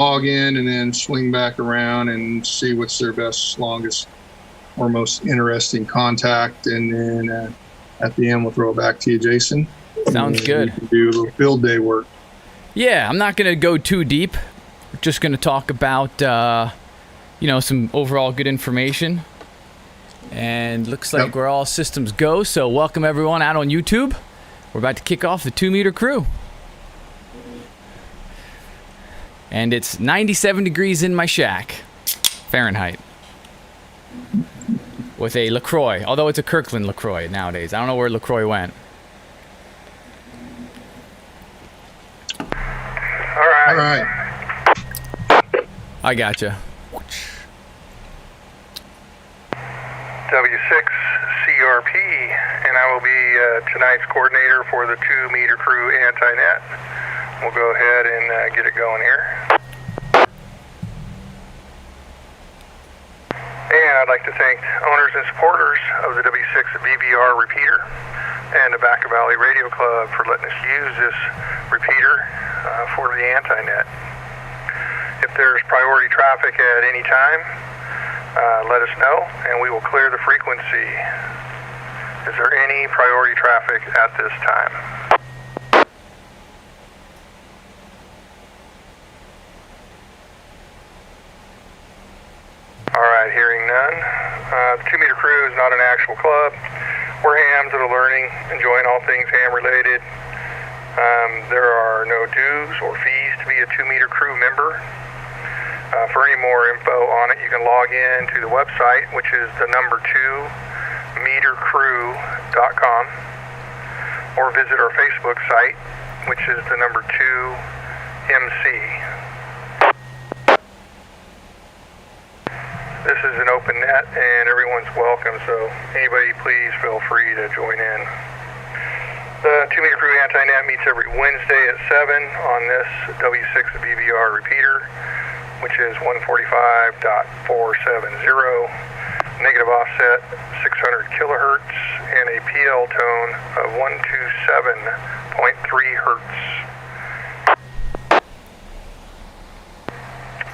log in and then swing back around and see what's their best, longest, or most interesting contact. And then at the end, we'll throw it back to you, Jason. Sounds good. We can do a little field day work. Yeah, I'm not going to go too deep. We're just going to talk about, some overall good information. And looks like we're all systems go. So welcome everyone out on YouTube. We're about to kick off the 2 meter crew. And it's 97 degrees in my shack, Fahrenheit. With a LaCroix, although it's a Kirkland LaCroix nowadays. I don't know where LaCroix went. All right. I gotcha. W6CRP, and I will be tonight's coordinator for the 2 meter crew anti-net. We'll go ahead and get it going here. And I'd like to thank owners and supporters of the W6 VBR repeater and the Back Valley Radio Club for letting us use this repeater for the anti-net. If there's priority traffic at any time, let us know and we will clear the frequency. Is there any priority traffic at this time? Alright, hearing none. The 2 meter crew is not an actual club. We're hams that are learning, enjoying all things ham related. There are no dues or fees to be a 2 meter crew member. For any more info on it, you can log in to the website, which is the number 2metercrew.com, or visit our Facebook site, which is the number 2MC. This is an open net and everyone's welcome, so anybody please feel free to join in. The 2 meter crew anti-net meets every Wednesday at 7 on this W6 VBR repeater, which is 145.470, negative offset 600 kilohertz, and a PL tone of 127.3 hertz.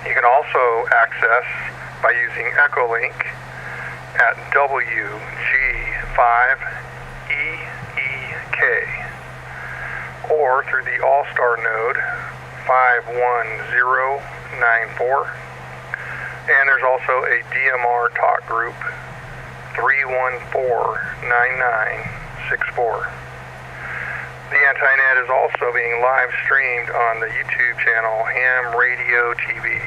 You can also access by using EchoLink at WG5EEK or through the AllStar node 51094, and there's also a DMR talk group 3149964. The anti-net is also being live streamed on the YouTube channel Ham Radio TV.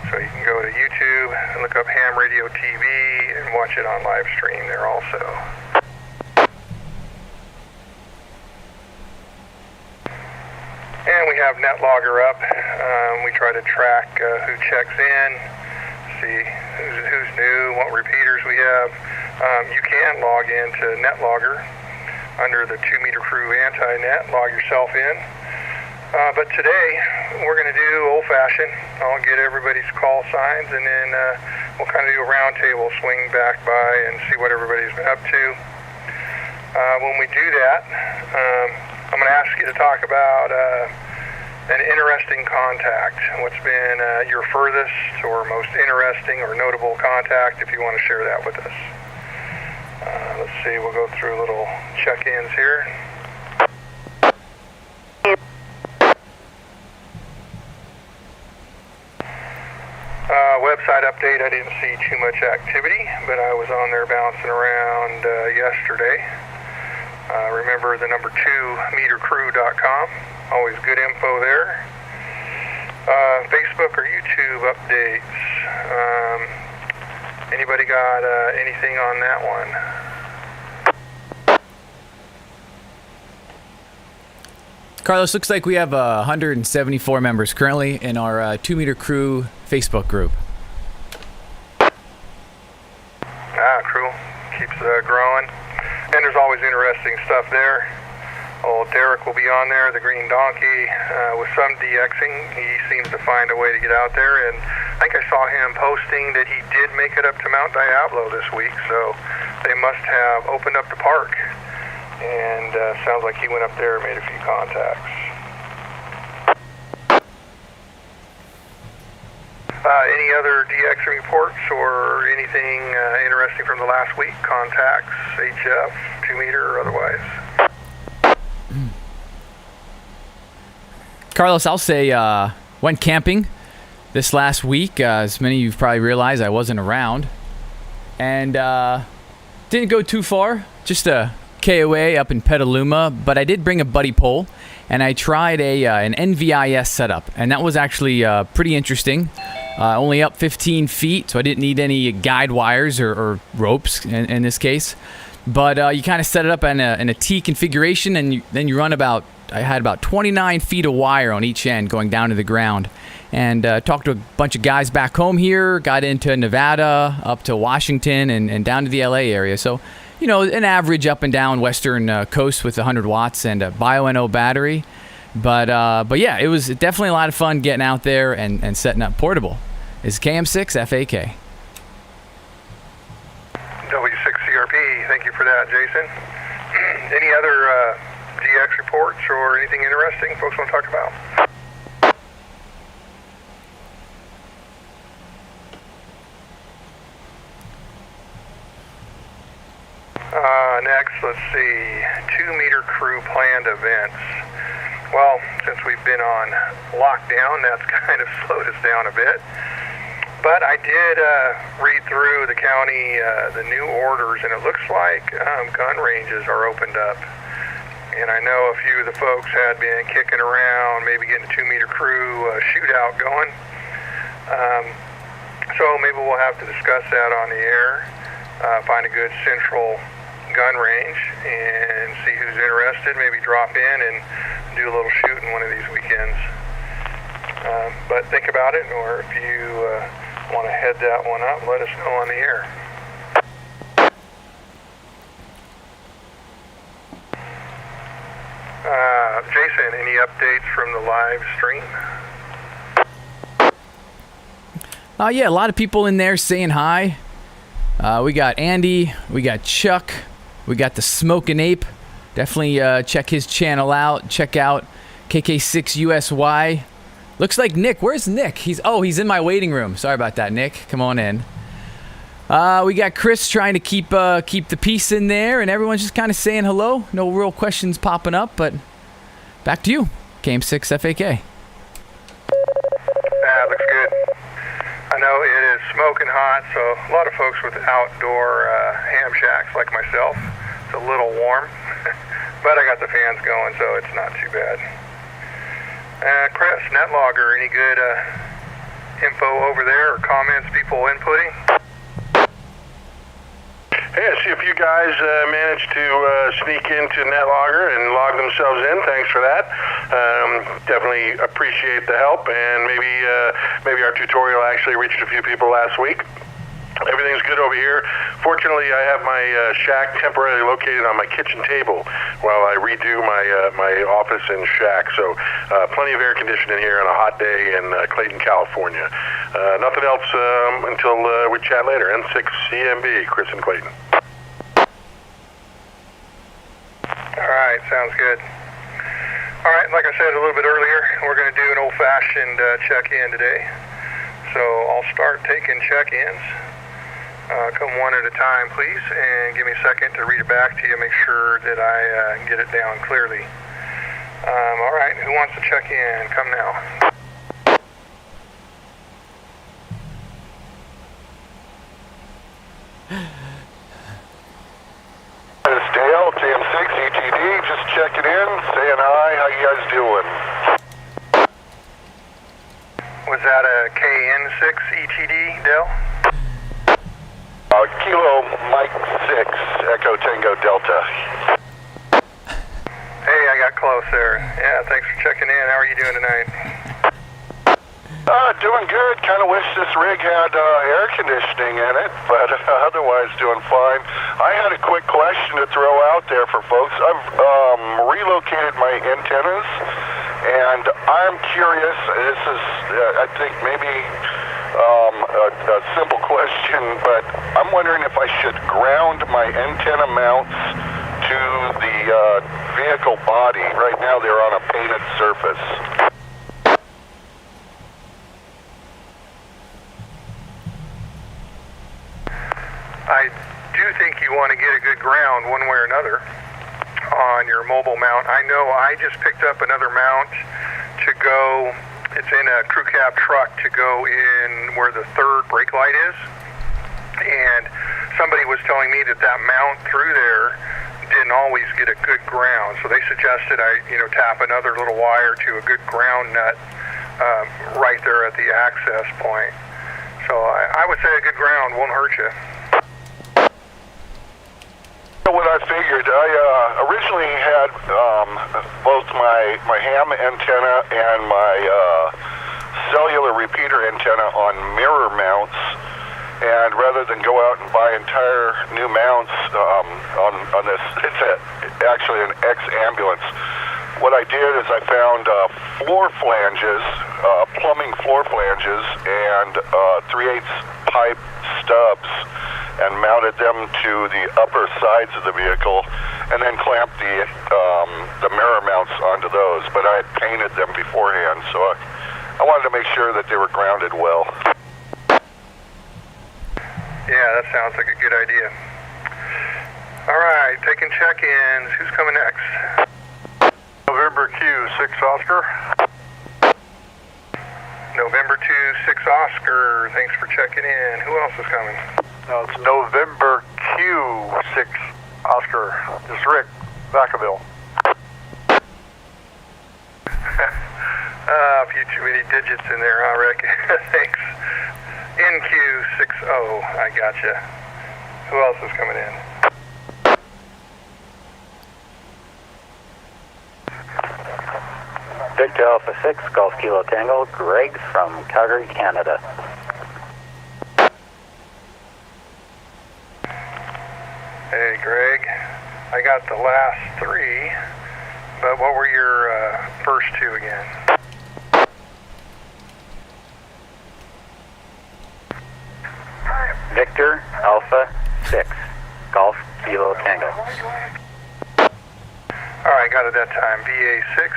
So you can go to YouTube and look up Ham Radio TV and watch it on live stream there also. And we have NetLogger up. We try to track who checks in, see who's new, what repeaters we have. You can log into NetLogger under the 2 meter crew anti-net, log yourself in. But today, we're going to do old-fashioned. I'll get everybody's call signs, and then we'll kind of do a round table, swing back by, and see what everybody's been up to. When we do that, I'm going to ask you to talk about an interesting contact. What's been your furthest or most interesting or notable contact, if you want to share that with us. Let's see, we'll go through little check-ins here. Website update, I didn't see too much activity, but I was on there bouncing around yesterday. Remember the number 2metercrew.com, always good info there. Facebook or YouTube updates, anybody got anything on that one? Carlos, looks like we have 174 members currently in our 2 meter crew Facebook group. Crew keeps growing, and there's always interesting stuff there. Old Derek will be on there, the Green Donkey, with some DXing. He seems to find a way to get out there, and I think I saw him posting that he did make it up to Mount Diablo this week, so they must have opened up the park, and sounds like he went up there and made a few contacts. Any other DX reports or anything interesting from the last week? Contacts, HF, 2 meter, or otherwise? Carlos, I'll say went camping this last week. As many of you probably realized, I wasn't around. And didn't go too far, just a KOA up in Petaluma, but I did bring a buddy pole, and I tried an NVIS setup, and that was actually pretty interesting. Only up 15 feet, so I didn't need any guide wires or ropes in this case. But you kind of set it up in a T configuration, and then you run I had about 29 feet of wire on each end going down to the ground. And talked to a bunch of guys back home here, got into Nevada, up to Washington, and down to the LA area. So, you know, an average up and down western coast with 100 watts and a Bio-NO battery. But yeah, it was definitely a lot of fun getting out there and setting up portable. It's KM6FAK. W6CRP, thank you for that, Jason. Any other DX reports or anything interesting folks want to talk about? Next, let's see, 2 meter crew planned events. Well, since we've been on lockdown, that's kind of slowed us down a bit. But I did read through the county, the new orders, and it looks like gun ranges are opened up. And I know a few of the folks had been kicking around, maybe getting a 2 meter crew shootout going. So maybe we'll have to discuss that on the air, find a good central gun range and see who's interested, maybe drop in and do a little shooting one of these weekends. But think about it, or if you want to head that one up, let us know on the air. Jason, any updates from the live stream? Yeah, a lot of people in there saying hi. We got Andy, we got Chuck, we got the Smokin' Ape. Definitely check his channel out. Check out KK6USY. Looks like Nick. Where's Nick? He's in my waiting room. Sorry about that, Nick. Come on in. We got Chris trying to keep the peace in there, and everyone's just kind of saying hello. No real questions popping up, but back to you, KM6FAK. Looks good. I know it is smoking hot, so a lot of folks with outdoor ham shacks like myself, it's a little warm, but I got the fans going, so it's not too bad. Chris, NetLogger, any good info over there or comments people inputting? Hey, I see a few guys managed to sneak into NetLogger and log themselves in. Thanks for that. Definitely appreciate the help, and maybe our tutorial actually reached a few people last week. Everything's good over here. Fortunately, I have my shack temporarily located on my kitchen table while I redo my office and shack. So plenty of air conditioning here on a hot day in Clayton, California. Nothing else until we chat later. N6CMB, Chris and Clayton. All right, sounds good. All right, like I said a little bit earlier, we're going to do an old-fashioned check-in today. So I'll start taking check-ins. Come one at a time, please, and give me a second to read it back to you, make sure that I get it down clearly. All right, who wants to check in? Come now. It's Dale, KM6 ETD, just checking in, saying hi. How you guys doing? Was that a KN6 ETD, Dale? Kilo Mike 6, Echo Tango Delta. Hey, I got close there. Yeah, thanks for checking in. How are you doing tonight? Doing good. Kind of wish this rig had air conditioning in it, but otherwise doing fine. I had a quick question to throw out there for folks. I've relocated my antennas, and I'm curious. This is, I think, maybe a simple question, but I'm wondering if I should ground my antenna mounts to the vehicle body. Right now they're on a painted surface. you want to get a good ground one way or another on your mobile mount. I know I just picked up another mount to go, it's in a crew cab truck to go in where the third brake light is. And somebody was telling me that that mount through there didn't always get a good ground. So they suggested I, tap another little wire to a good ground nut right there at the access point. So I would say a good ground won't hurt you. What I figured, I originally had both my ham antenna and my cellular repeater antenna on mirror mounts, and rather than go out and buy entire new mounts on this, it's actually an ex-ambulance. What I did is I found floor flanges, plumbing floor flanges, and 3/8 pipe stubs, and mounted them to the upper sides of the vehicle, and then clamped the mirror mounts onto those. But I had painted them beforehand, so I wanted to make sure that they were grounded well. Yeah, that sounds like a good idea. All right, taking check-ins. Who's coming next? November Q6 Oscar. November 2-6 Oscar. Thanks for checking in. Who else is coming? No, it's November Q6 Oscar. It's Rick, Vacaville. A few too many digits in there, huh, Rick? Thanks. NQ60. I gotcha. Who else is coming in? Victor Alpha 6, Golf Kilo Tango, Greg from Calgary, Canada. Hey, Greg. I got the last three, but what were your first two again? Victor Alpha 6, Golf Kilo Tango. All right, got it that time. BA6,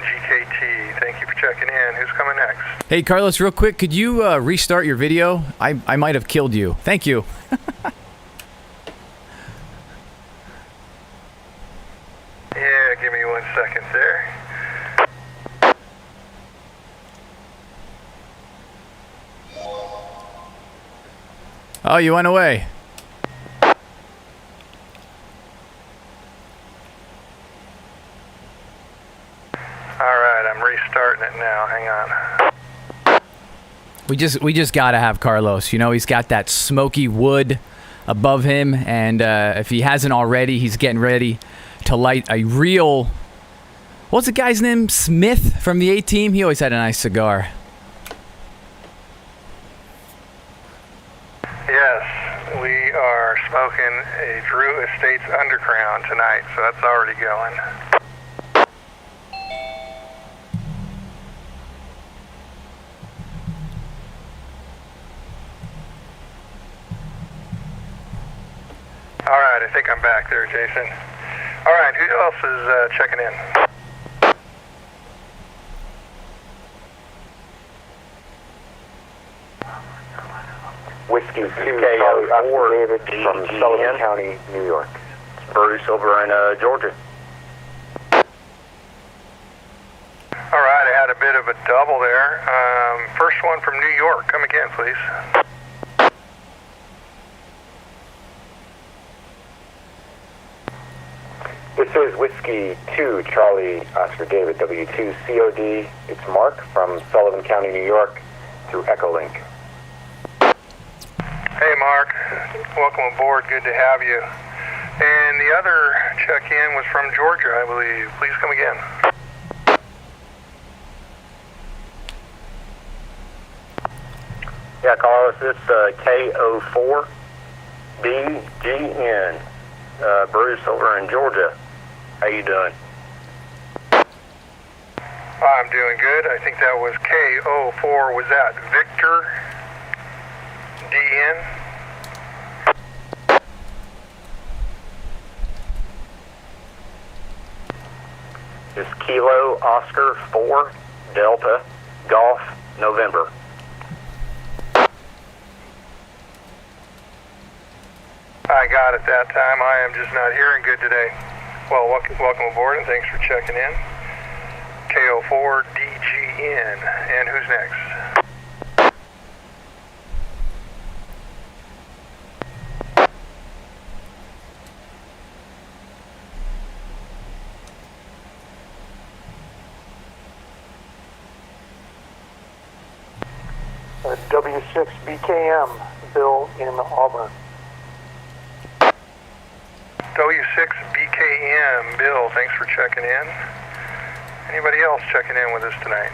GKT. Thank you for checking in. Who's coming next? Hey, Carlos, real quick, could you restart your video? I might have killed you. Thank you. Yeah, give me 1 second there. Oh, you went away. Alright, I'm restarting it now. Hang on. We just gotta have Carlos. He's got that smoky wood above him, and if he hasn't already, he's getting ready to light a real... What's the guy's name? Smith from the A-Team? He always had a nice cigar. Yes, we are smoking a Drew Estates Underground tonight, so that's already going. Alright, I think I'm back there, Jason. Alright, who else is checking in? Whiskey 2, David from Sullivan County, New York. Bruce over in Georgia. Alright, I had a bit of a double there. First one from New York. Come again, please. This is Whiskey 2, Charlie Oscar David, W2 COD. It's Mark from Sullivan County, New York, through EchoLink. Hey, Mark. Welcome aboard. Good to have you. And the other check-in was from Georgia, I believe. Please come again. Yeah, Carlos, it's KO4BGN. Bruce over in Georgia. How you doing? I'm doing good. I think that was KO4. Was that Victor DN? It's Kilo Oscar 4 Delta Golf November. I got not at that time. I am just not hearing good today. Well, welcome aboard, and thanks for checking in. KO4DGN. And who's next? W6BKM, Bill in Auburn. W6BKM, Bill, thanks for checking in. Anybody else checking in with us tonight?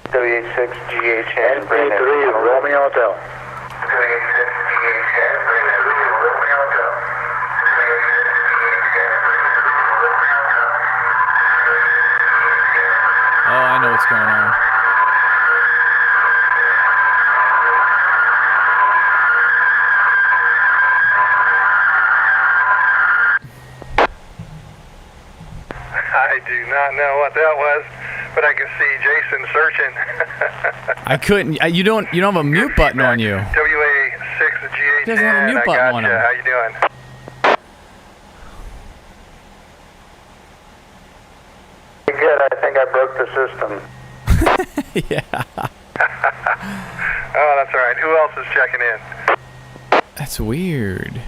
W6GHN, Brandon. Romeo Hotel. W6BKM, Brandon. Romeo Hotel. Oh, I know what's going on. I do not know what that was, but I can see Jason searching. I couldn't. You don't have a mute button on you. WA6GHN. He doesn't have a mute button on him. How you doing? Good. I think I broke the system. Yeah. Oh, that's all right. Who else is checking in? That's weird.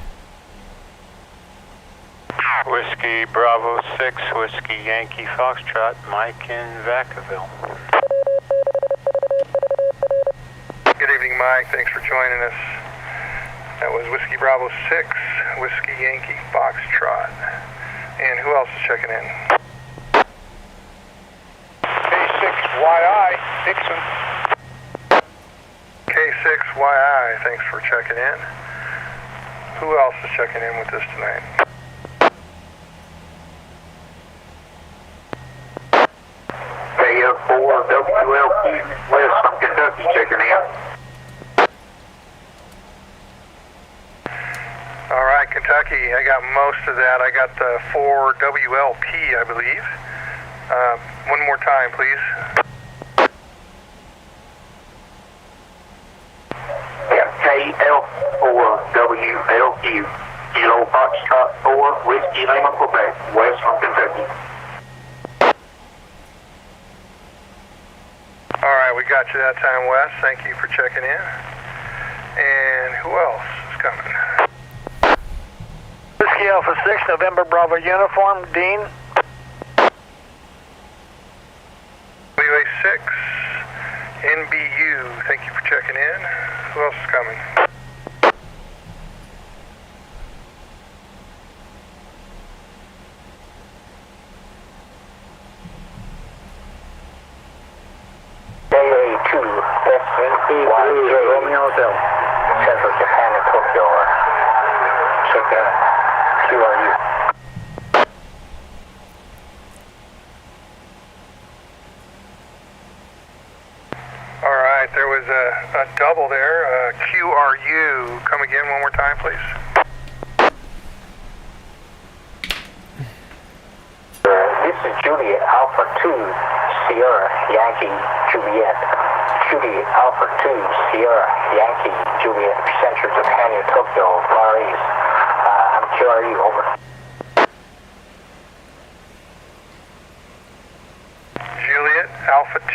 Whiskey Bravo 6, Whiskey Yankee Foxtrot, Mike in Vacaville. Good evening, Mike. Thanks for joining us. That was Whiskey Bravo 6, Whiskey Yankee Foxtrot. And who else is checking in? K6YI, Dixon. K6YI, thanks for checking in. Who else is checking in with us tonight? KO4WLP, West from Kentucky, checking in. All right, Kentucky, I got most of that. I got the 4WLP, I believe. One more time, please. Yeah, KL4WLQ, Kilo Foxtrot 4, Whiskey Lima, Quebec, West from Kentucky. All right, we got you that time, Wes. Thank you for checking in. And who else is coming? Whiskey Alpha 6, November Bravo Uniform, Dean. WA6, NBU, thank you for checking in. Who else is coming? KA2, Romeo Hotel. Central Japan and Tokyo. Check QRU. All right, there was a double there. QRU, come again one more time, please. This is Juliet Alpha 2, Sierra Yankee Juliet. Juliet Alpha 2, Sierra Yankee Juliet, Central Japan and Tokyo, Far East. I'm QRU, over. Juliet Alpha 2,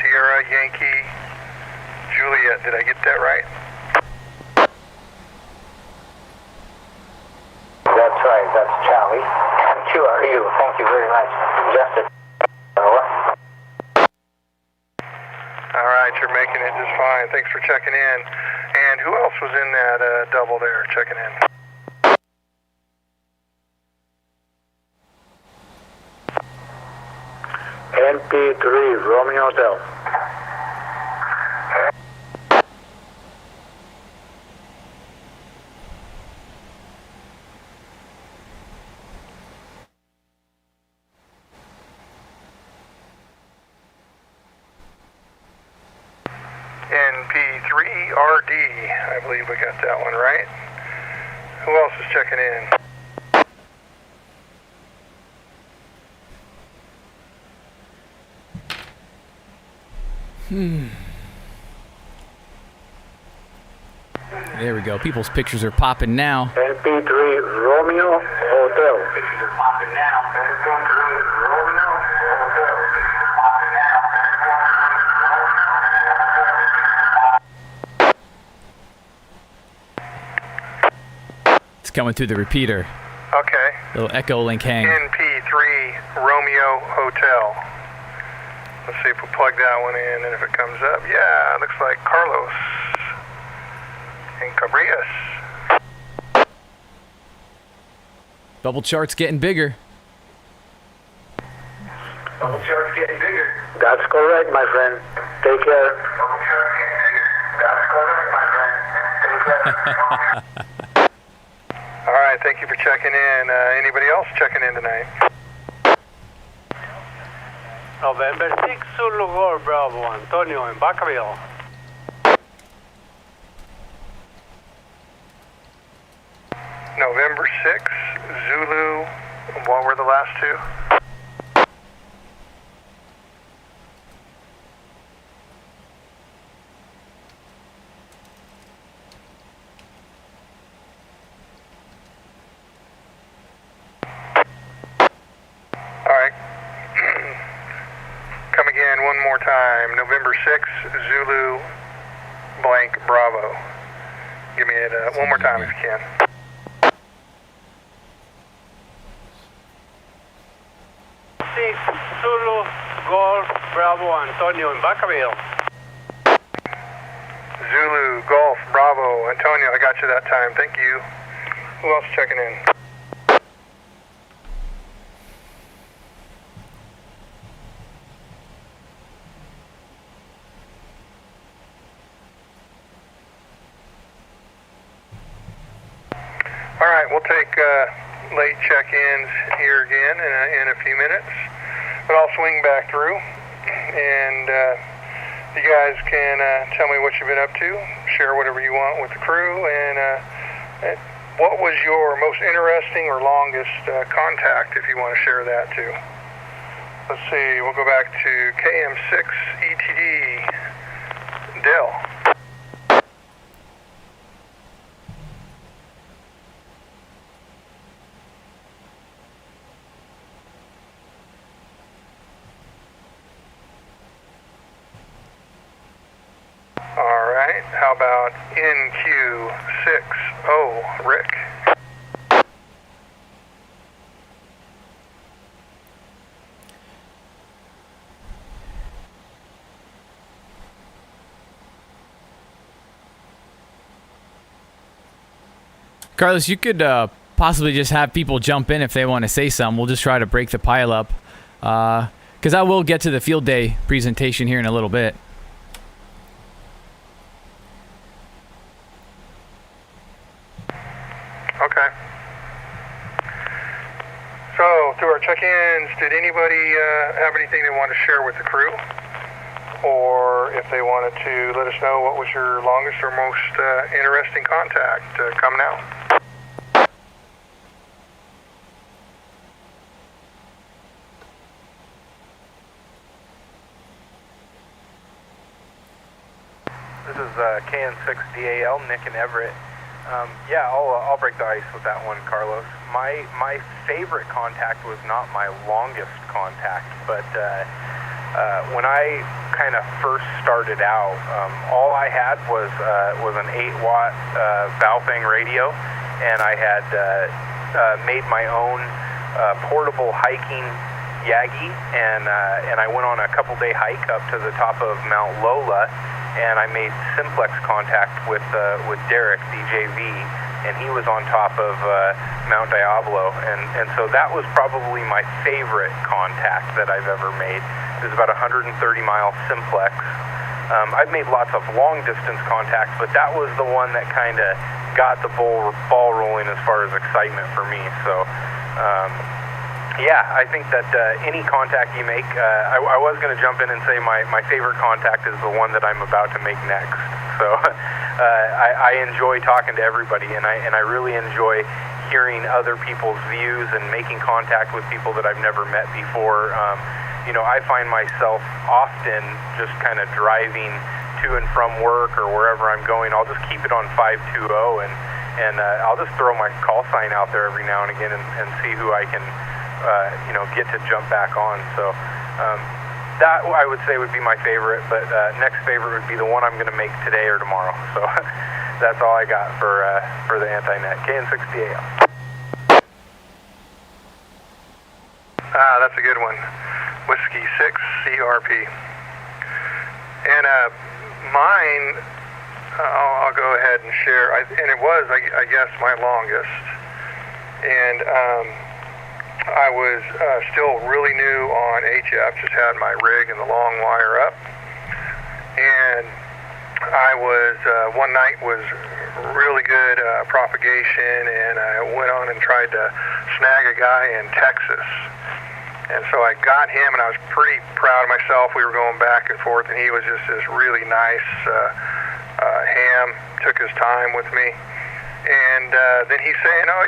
Sierra Yankee Juliet. Did I get that right? That's right, that's Charlie. I'm QRU, thank you very much. Justin, over. All right, you're making it just fine. Thanks for checking in. And who else was in that double there checking in? NP3, Romeo Hotel. NP3RD, I believe we got that one right. Who else is checking in? There we go. People's pictures are popping now. NP3 Romeo Hotel. Pictures are popping now. NP3 Romeo Hotel. It's coming through the repeater. Okay. Little EchoLink hang. NP3 Romeo Hotel. Let's see if we plug that one in and if it comes up. Yeah, it looks like Carlos in Cabrias. Bubble chart's getting bigger. Bubble chart's getting bigger. That's correct, my friend. Take care. Bubble chart's getting bigger. That's correct, my friend. Take care. All right, thank you for checking in. Anybody else checking in tonight? November 6, Zulu Golf Bravo, Antonio in Vacaville. November 6, Zulu, what were the last two? Alright. Come again one more time. November 6, Zulu, blank, Bravo. Give me it one more time if you can. Zulu Golf Bravo, Antonio in Vacaville. Zulu, Golf, Bravo, Antonio, I got you that time. Thank you. Who else checking in? All right, we'll take late check-ins here again in a few minutes, but I'll swing back through, and you guys can tell me what you've been up to, share whatever you want with the crew, and what was your most interesting or longest contact, if you want to share that too. Let's see, we'll go back to KM6 ETD, Dell. Alright, how about NQ60, Rick? Carlos, you could possibly just have people jump in if they want to say something. We'll just try to break the pile up. Because I will get to the field day presentation here in a little bit. Okay. So, through our check-ins, did anybody have anything they want to share with the crew? Or if they wanted to let us know what was your longest or most interesting contact, come now. This is KN6DAL, Nick and Everett. Yeah, I'll break the ice with that one, Carlos. My favorite contact was not my longest contact, but when I kind of first started out, all I had was an 8-watt Baofeng radio, and I had made my own portable hiking Yagi, and I went on a couple-day hike up to the top of Mount Lola, and I made simplex contact with Derek, DJV, and he was on top of Mount Diablo, and so that was probably my favorite contact that I've ever made. It was about 130-mile simplex. I've made lots of long-distance contacts, but that was the one that kind of got the ball rolling as far as excitement for me. So, yeah, I think that any contact you make, I was going to jump in and say my favorite contact is the one that I'm about to make next. So I enjoy talking to everybody, and I really enjoy hearing other people's views and making contact with people that I've never met before. You know, I find myself often just kind of driving to and from work or wherever I'm going, I'll just keep it on 520 and I'll just throw my call sign out there every now and again and see who I can, get to jump back on. So that I would say would be my favorite, but next favorite would be the one I'm going to make today or tomorrow. So that's all I got for the anti-net. KN6DA. That's a good one. Whiskey 6 CRP. And mine, I'll go ahead and share. And it was, I guess, my longest. And I was still really new on HF, just had my rig and the long wire up. And I was, one night was really good propagation, and I went on and tried to snag a guy in Texas. And so I got him, and I was pretty proud of myself. We were going back and forth, and he was just this really nice ham, took his time with me. And then he's saying, oh,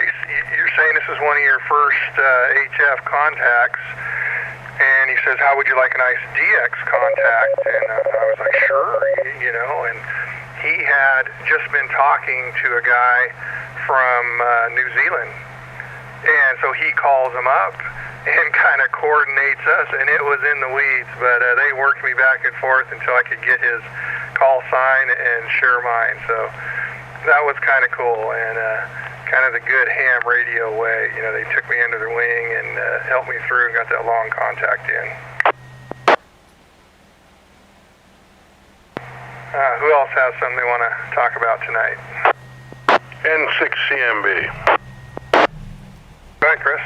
you're saying this is one of your first HF contacts. And he says, how would you like a nice DX contact? And I was like, sure, And he had just been talking to a guy from New Zealand. And so he calls him up and kind of coordinates us, and it was in the weeds, but they worked me back and forth until I could get his call sign and share mine. So that was kind of cool, and kind of the good ham radio way. They took me under their wing and helped me through and got that long contact in. Who else has something they want to talk about tonight? N6CMB. Go ahead, Chris.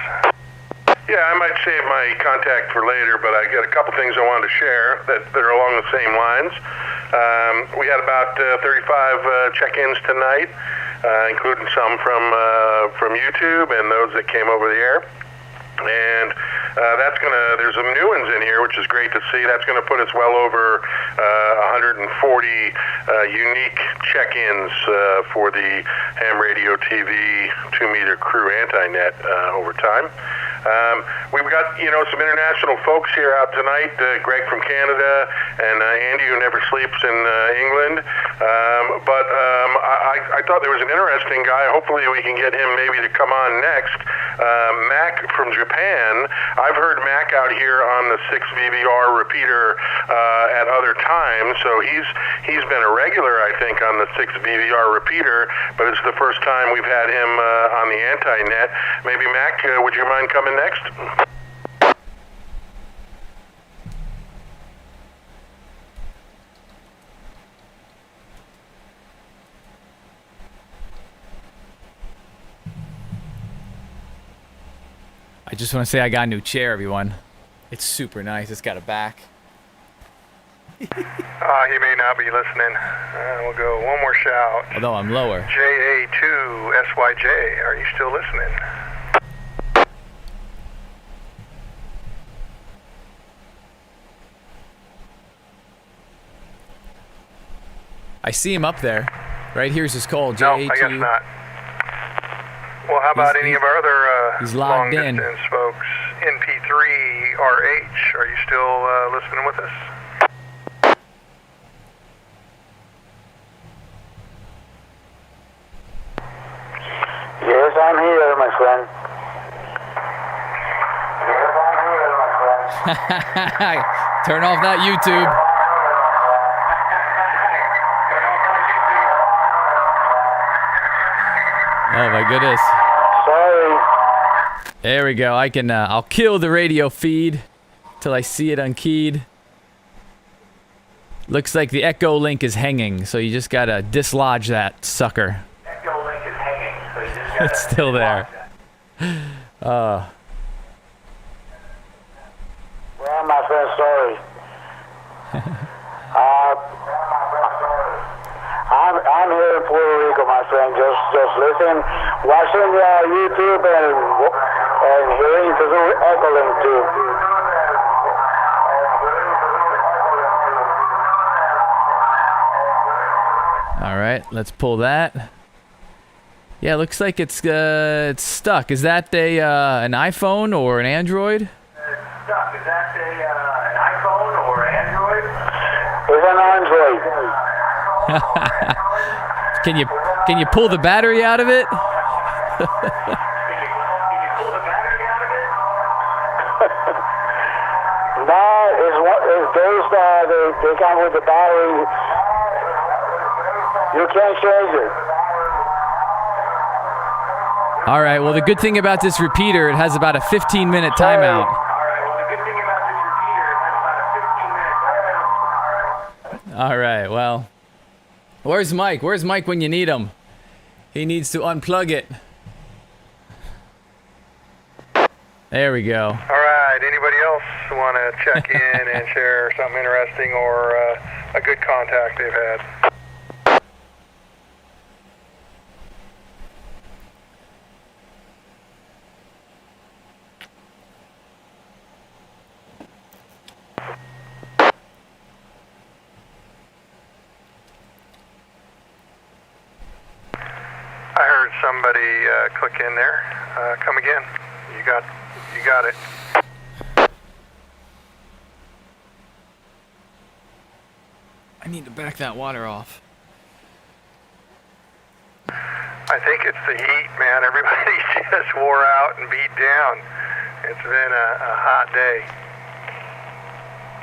Yeah, I might save my contact for later, but I got a couple things I wanted to share that are along the same lines. We had about 35 check-ins tonight, including some from YouTube and those that came over the air. And there's some new ones in here, which is great to see. That's going to put us well over 140 unique check-ins for the Ham Radio TV 2-meter crew anti-net over time. We've got, some international folks here out tonight. Greg from Canada and Andy, who never sleeps in England. But I thought there was an interesting guy. Hopefully we can get him maybe to come on next. Mac from Japan. I've heard Mac out here on the 6 VVR repeater at other times, so he's been a regular, I think, on the 6 VVR repeater, but it's the first time we've had him on the anti-net. Maybe Mac, would you mind coming next? I just want to say I got a new chair, everyone. It's super nice. It's got a back. He may not be listening. We'll go one more shout. Although I'm lower. JA2SYJ, are you still listening? I see him up there. Right here's his call, JA2. No, I guess not. Well, how about any of our other long distance folks? NP3RH, are you still listening with us? Yes, I'm here, my friend. Yes, I'm here, my friend. Turn off that YouTube. Oh my goodness. Sorry. There we go. I can, I'll kill the radio feed till I see it unkeyed. Looks like the EchoLink is hanging, so you just gotta dislodge that sucker. EchoLink is hanging, so you just gotta It's still there. Well, my friend, sorry. I'm here in Puerto Rico, my friend. Just listen, watching YouTube and hearing to the EchoLink too. All right, let's pull that. Yeah, looks like it's stuck. Is that an iPhone or an Android? It's stuck. Is that an iPhone or Android? It's an Android. Can you pull the battery out of it? No, it's those they come with the battery. You can't change it. All right. Well, the good thing about this repeater, it has about a 15-minute timeout. All right. Well, where's Mike? Where's Mike when you need him? He needs to unplug it. There we go. All right. Anybody else want to check in and share something interesting or a good contact they've had? I heard somebody click in there. Come again. You got it. I need to back that water off. I think it's the heat, man. Everybody's just wore out and beat down. It's been a hot day.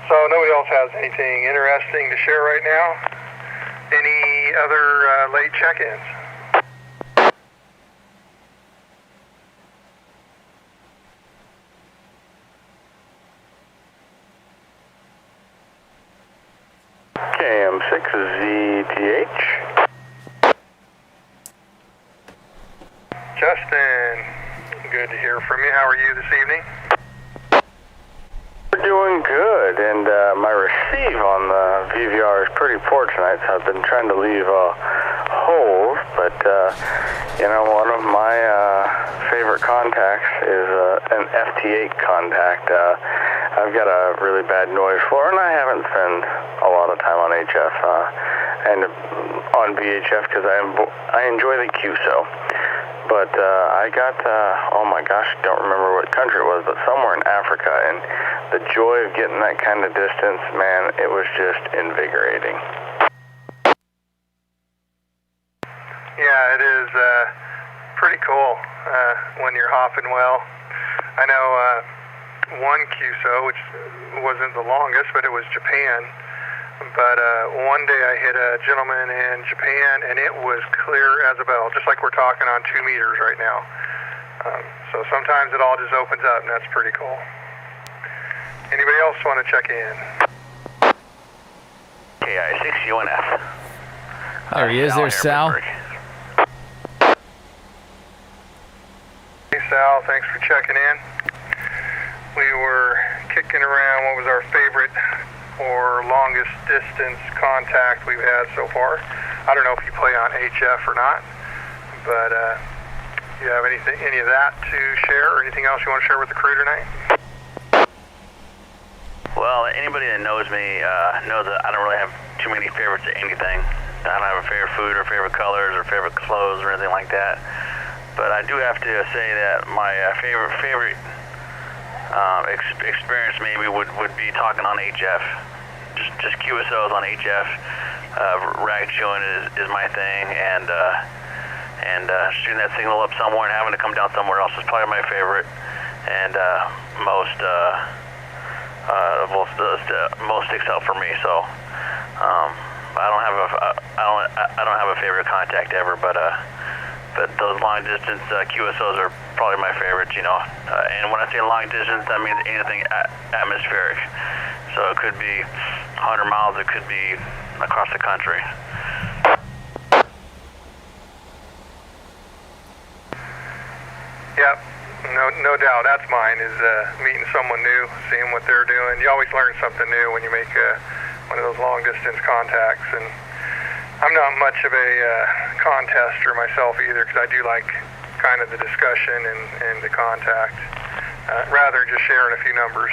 So nobody else has anything interesting to share right now? Any other late check-ins? KM6ZTH. Justin, good to hear from you. How are you this evening? We're doing good, and my receive on the VVR is pretty poor tonight, so I've been trying to leave holes, but one of my favorite contacts is an FT8 contact. I've got a really bad noise floor, and I haven't spent a lot of time on HF and on VHF because I enjoy the QSO. But I got, oh my gosh, don't remember what country it was, but somewhere in Africa, and the joy of getting that kind of distance, man, it was just invigorating. Yeah, it is pretty cool when you're hopping well. I know one QSO, which wasn't the longest, but it was Japan. But one day I hit a gentleman in Japan, and it was clear as a bell, just like we're talking on 2 meters right now. So sometimes it all just opens up, and that's pretty cool. Anybody else want to check in? KI6UNF. There he is. There's Sal. Hey, Sal. Thanks for checking in. We were kicking around what was our favorite or longest distance contact we've had so far. I don't know if you play on HF or not, but do you have any of that to share or anything else you want to share with the crew tonight? Well, anybody that knows me knows that I don't really have too many favorites of anything. I don't have a favorite food or favorite colors or favorite clothes or anything like that. But I do have to say that my favorite experience maybe would be talking on HF. Just QSOs on HF. Rag chewing is my thing, and shooting that signal up somewhere and having to come down somewhere else is probably my favorite, and most sticks out for me. So I don't have a favorite contact ever, but those long distance QSOs are probably my favorites, And when I say long distance, that means anything atmospheric. So it could be 100 miles, it could be across the country. Yep, no doubt. That's mine, is meeting someone new, seeing what they're doing. You always learn something new when you make one of those long distance contacts. And I'm not much of a contester myself either, because I do like kind of the discussion and the contact, rather than just sharing a few numbers.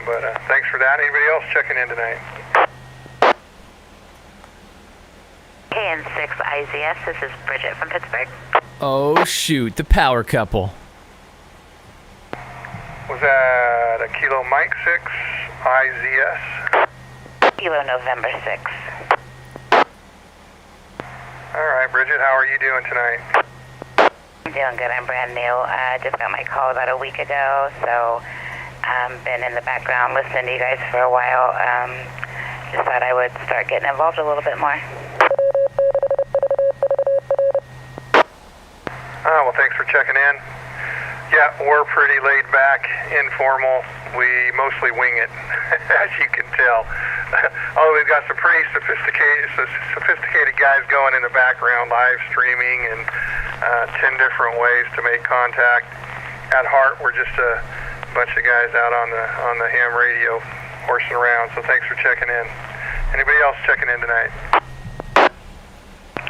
But thanks for that. Anybody else checking in tonight? KN6IZS, this is Bridget from Pittsburgh. Oh, shoot. The power couple. Was that a Kilo Mike 6 IZS? Kilo November 6. All right, Bridget, how are you doing tonight? I'm doing good. I'm brand new. I just got my call about a week ago, so been in the background listening to you guys for a while. Just thought I would start getting involved a little bit more. Well, thanks for checking in. Yeah, we're pretty laid back, informal. We mostly wing it, as you can tell. Although we've got some pretty sophisticated guys going in the background, live streaming, and 10 different ways to make contact. At heart, we're just a bunch of guys out on the ham radio horsing around. So thanks for checking in. Anybody else checking in tonight?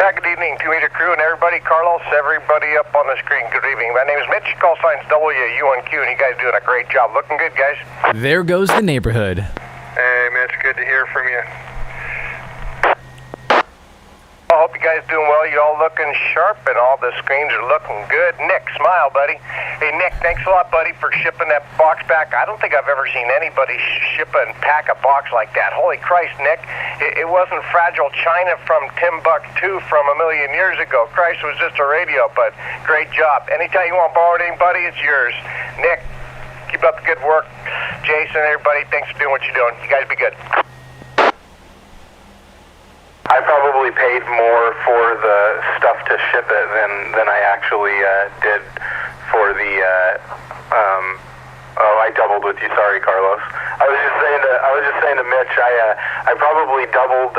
Good evening, 2-meter crew and everybody. Carlos, everybody up on the screen. Good evening. My name is Mitch. Call signs WU1Q, and you guys doing a great job. Looking good, guys. There goes the neighborhood. Hey, Mitch, good to hear from you. I hope you guys doing well. You all looking sharp, and all the screens are looking good. Nick, smile, buddy. Hey, Nick, thanks a lot, buddy, for shipping that box back. I don't think I've ever seen anybody ship and pack a box like that. Holy Christ, Nick. It wasn't fragile China from Timbuktu from a million years ago. Christ, it was just a radio, but great job. Anytime you want to borrow it, anybody, it's yours. Nick, keep up the good work. Jason, everybody, thanks for doing what you're doing. You guys be good. I probably paid more for the stuff to ship it than I actually did for the. I doubled with you. Sorry, Carlos. I was just saying to Mitch. I probably doubled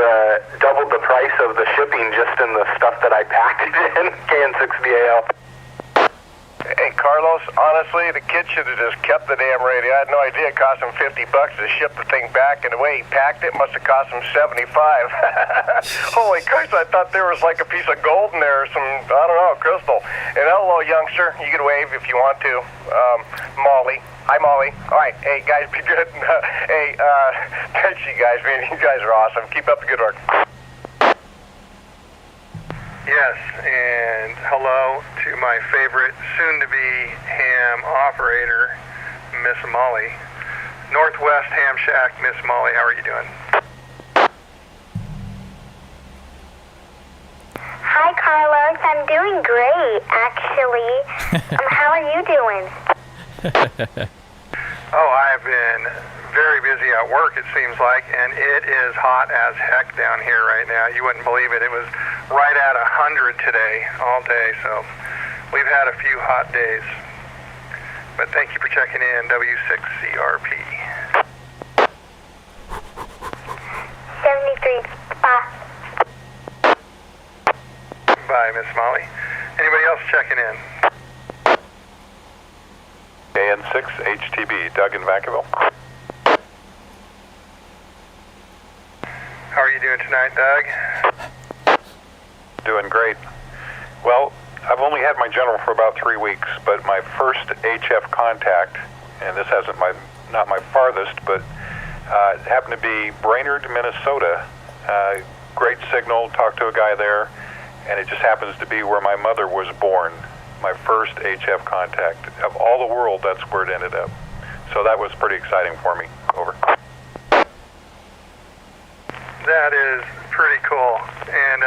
the price of the shipping just in the stuff that I packed it in. KN6BAL. Hey, Carlos, honestly, the kid should have just kept the damn radio. I had no idea it cost him $50 to ship the thing back, and the way he packed it must have cost him $75. Holy Christ, I thought there was like a piece of gold in there or some, I don't know, crystal. And hello, youngster. You can wave if you want to. Molly. Hi, Molly. All right. Hey, guys, be good. Hey, thanks you guys, man. You guys are awesome. Keep up the good work. Yes, and hello to my favorite soon-to-be ham operator, Miss Molly. Northwest Ham Shack, Miss Molly, how are you doing? Hi, Carlos. I'm doing great, actually. How are you doing? Oh, I've been very busy at work, it seems like, and it is hot as heck down here right now. You wouldn't believe it. It was right at 100 today, all day, so we've had a few hot days. But thank you for checking in, W6CRP. 73. Bye, Miss Molly. Anybody else checking in? KN6HTB, Doug in Vacaville. How are you doing tonight, Doug? Doing great. Well, I've only had my general for about 3 weeks, but my first HF contact, and this hasn't not my farthest, but it happened to be Brainerd, Minnesota. Great signal, talked to a guy there, and it just happens to be where my mother was born. My first HF contact. Of all the world, that's where it ended up. So that was pretty exciting for me. Over. That is pretty cool. And,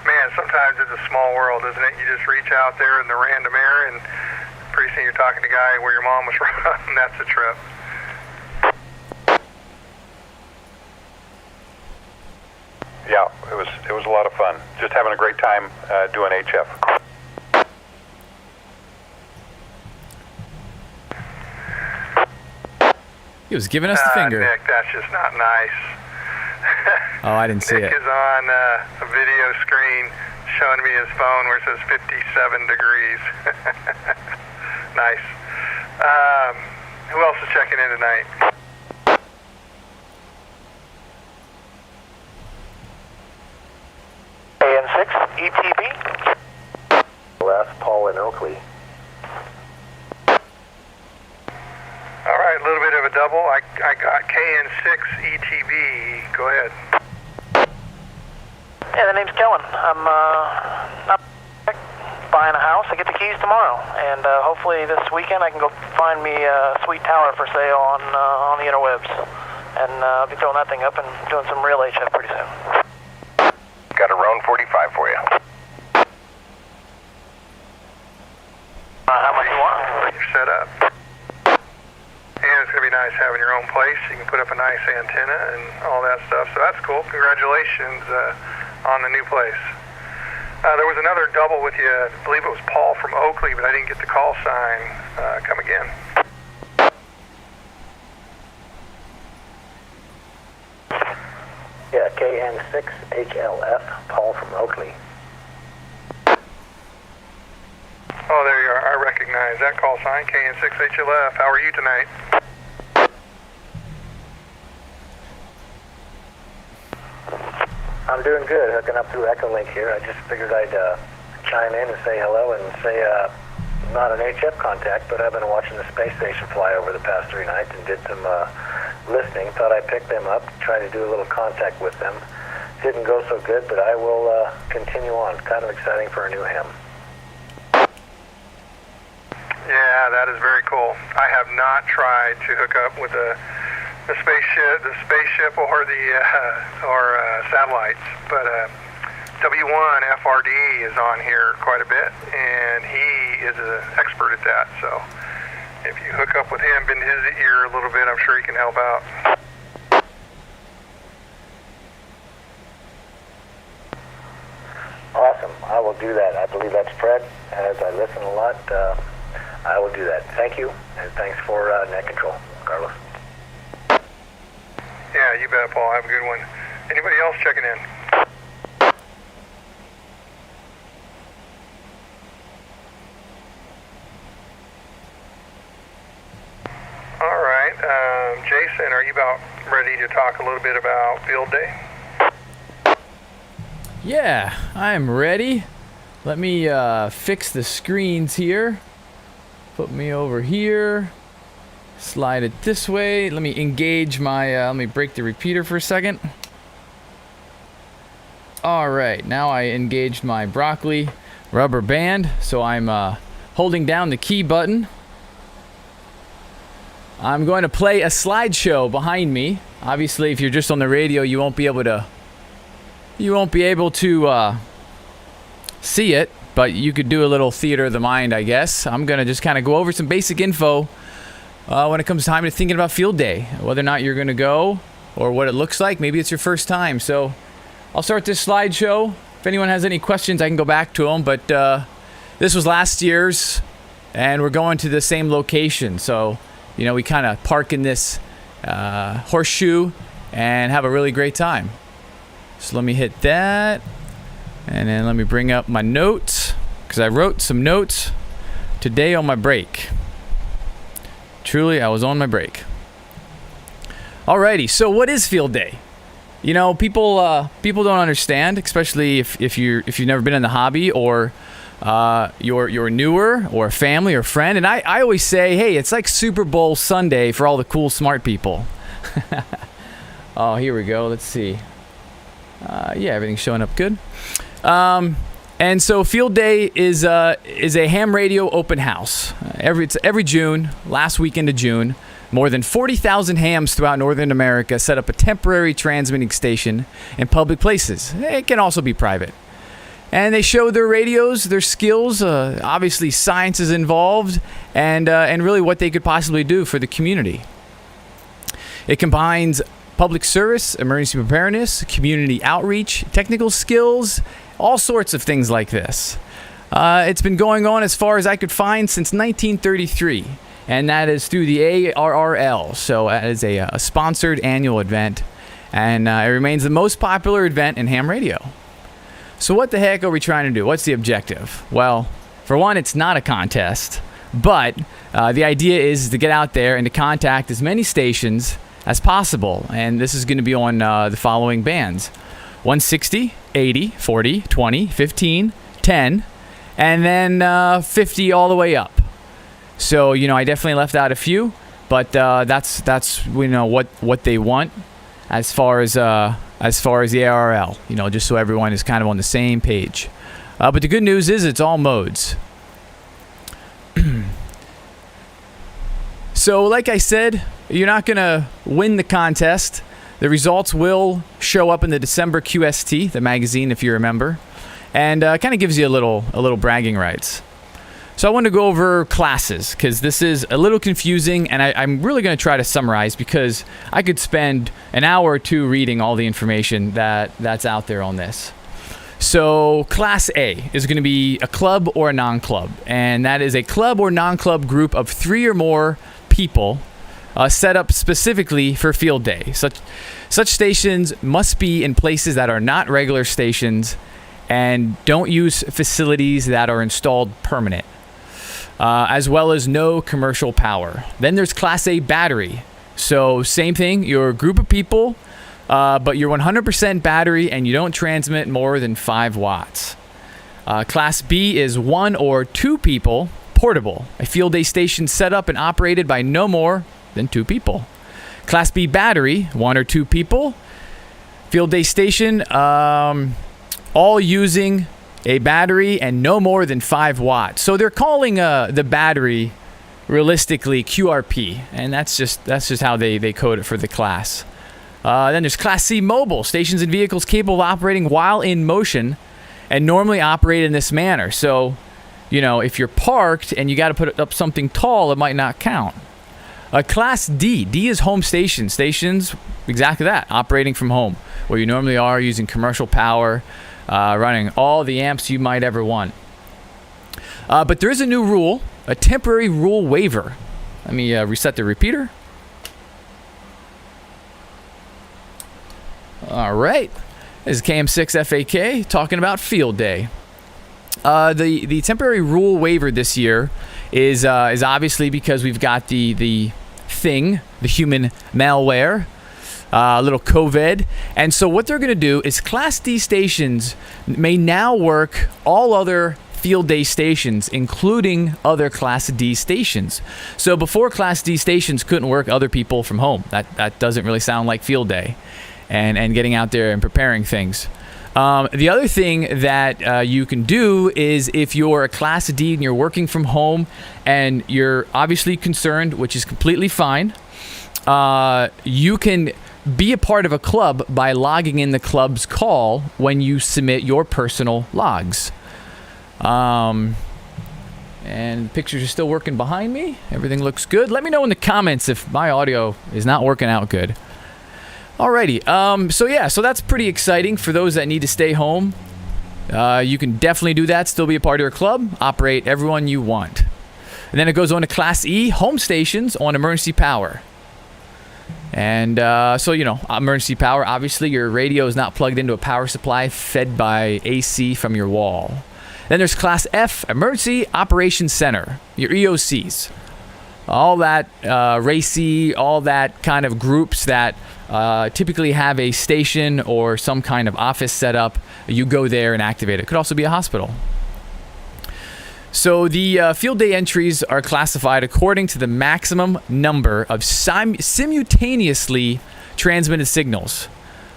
man, sometimes it's a small world, isn't it? You just reach out there in the random air, and pretty soon you're talking to a guy where your mom was from, and that's a trip. Yeah, it was a lot of fun. Just having a great time doing HF. He was giving us the finger. Nick, that's just not nice. Oh, I didn't see Nick it. is on a video screen showing me his phone where it says 57 degrees. Nice. Who else is checking in tonight? AN6, ETB. Last Paul in Oakley. All right, a little bit of a double. I got KN6 ETB. Go ahead. Yeah, the name's Kellen. I'm not buying a house. I get the keys tomorrow, and hopefully this weekend I can go find me a sweet tower for sale on the interwebs. and I'll be throwing that thing up and doing some real HF pretty soon. Got a round 45 for you. How much you want? You're set up. And it's going to be nice having your own place. You can put up a nice antenna and all that stuff. So that's cool. Congratulations on the new place. There was another double with you. I believe it was Paul from Oakley, but I didn't get the call sign. Come again. Yeah, KN6HLF, Paul from Oakley. Oh, there you are. I recognize that call sign, KN6HLF. How are you tonight? I'm doing good, hooking up through EchoLink here. I just figured I'd chime in and say hello and say not an HF contact, but I've been watching the space station fly over the past 3 nights and did some listening. Thought I'd pick them up, try to do a little contact with them. Didn't go so good, but I will continue on. Kind of exciting for a new ham. Yeah, that is very cool. I have not tried to hook up with the spaceship or the satellites, but W1 FRD is on here quite a bit, and he is an expert at that. So if you hook up with him, bend his ear a little bit, I'm sure he can help out. Awesome. I will do that. I believe that's Fred. As I listen a lot, I will do that. Thank you, and thanks for net control, Carlos. Yeah, you bet, Paul. Have a good one. Anybody else checking in? All right. Jason, are you about ready to talk a little bit about field day? Yeah, I'm ready. Let me fix the screens here. Put me over here. Slide it this way. Let me engage my, let me break the repeater for a second. All right, now I engaged my broccoli rubber band. So I'm holding down the key button. I'm going to play a slideshow behind me. Obviously, if you're just on the radio, you won't be able to see it, but you could do a little theater of the mind, I guess. I'm going to just kind of go over some basic info when it comes time to thinking about field day, whether or not you're going to go or what it looks like. Maybe it's your first time. So I'll start this slideshow. If anyone has any questions, I can go back to them, but this was last year's, and we're going to the same location. So, you know, we kind of park in this horseshoe and have a really great time. So let me hit that, and then let me bring up my notes, because I wrote some notes today on my break. Truly, I was on my break. Alrighty, so what is field day? You know, people don't understand, especially if you've never been in the hobby, or you're newer, or a family or friend. And I always say, hey, it's like Super Bowl Sunday for all the cool, smart people. Oh, here we go. Let's see. Yeah, everything's showing up good. And so Field Day is a ham radio open house. It's every June, last weekend of June. More than 40,000 hams throughout Northern America set up a temporary transmitting station in public places. It can also be private. And they show their radios, their skills. Obviously, science is involved, and really what they could possibly do for the community. It combines public service, emergency preparedness, community outreach, technical skills, all sorts of things like this. It's been going on, as far as I could find, since 1933, and that is through the ARRL. So that is a sponsored annual event, and it remains the most popular event in ham radio. So what the heck are we trying to do? What's the objective? Well, for one, it's not a contest, but the idea is to get out there and to contact as many stations as possible, and this is going to be on the following bands: 160, 80, 40, 20, 15, 10, and then 50 all the way up. So, you know, I definitely left out a few, but that's you know what they want as far as the ARRL, you know, just so everyone is kind of on the same page. But the good news is it's all modes. So like I said, you're not going to win the contest. The results will show up in the December QST, the magazine, if you remember, and kind of gives you a little bragging rights. So I want to go over classes because this is a little confusing, and I'm really going to try to summarize because I could spend an hour or two reading all the information that's out there on this. So Class A is going to be a club or a non-club, and that is a club or non-club group of 3 or more people set up specifically for field day. Such stations must be in places that are not regular stations and don't use facilities that are installed permanent, as well as no commercial power. Then there's Class A battery. So same thing, you're a group of people, but you're 100% battery and you don't transmit more than 5 watts. Class B is 1 or 2 people, portable. A field day station set up and operated by no more than 2 people. Class B battery, 1 or 2 people. Field day station, all using a battery and no more than 5 watts. So they're calling the battery realistically QRP, and that's just how they code it for the class. Then there's Class C mobile, stations and vehicles capable of operating while in motion and normally operate in this manner. So, you know, if you're parked and you got to put up something tall, it might not count. Class D. D is home station. Stations, exactly that, operating from home, where you normally are using commercial power, running all the amps you might ever want. But there is a new rule, a temporary rule waiver. Let me reset the repeater. All right. This is KM6FAK talking about field day. The temporary rule waiver this year is obviously because we've got the thing, the human malware, a little COVID. And so what they're going to do is Class D stations may now work all other field day stations, including other Class D stations. So before, Class D stations couldn't work other people from home. That doesn't really sound like field day and getting out there and preparing things. The other thing that you can do is if you're a Class D and you're working from home and you're obviously concerned, which is completely fine, you can be a part of a club by logging in the club's call when you submit your personal logs. And the pictures are still working behind me. Everything looks good. Let me know in the comments if my audio is not working out good. Alrighty, so that's pretty exciting for those that need to stay home. You can definitely do that, still be a part of your club, operate everyone you want. And then it goes on to Class E, home stations on emergency power. And so, you know, emergency power, obviously your radio is not plugged into a power supply fed by AC from your wall. Then there's Class F, Emergency Operations Center, your EOCs. All that RACI, all that kind of groups that typically have a station or some kind of office set up. You go there and activate it. Could also be a hospital. So the field day entries are classified according to the maximum number of simultaneously transmitted signals,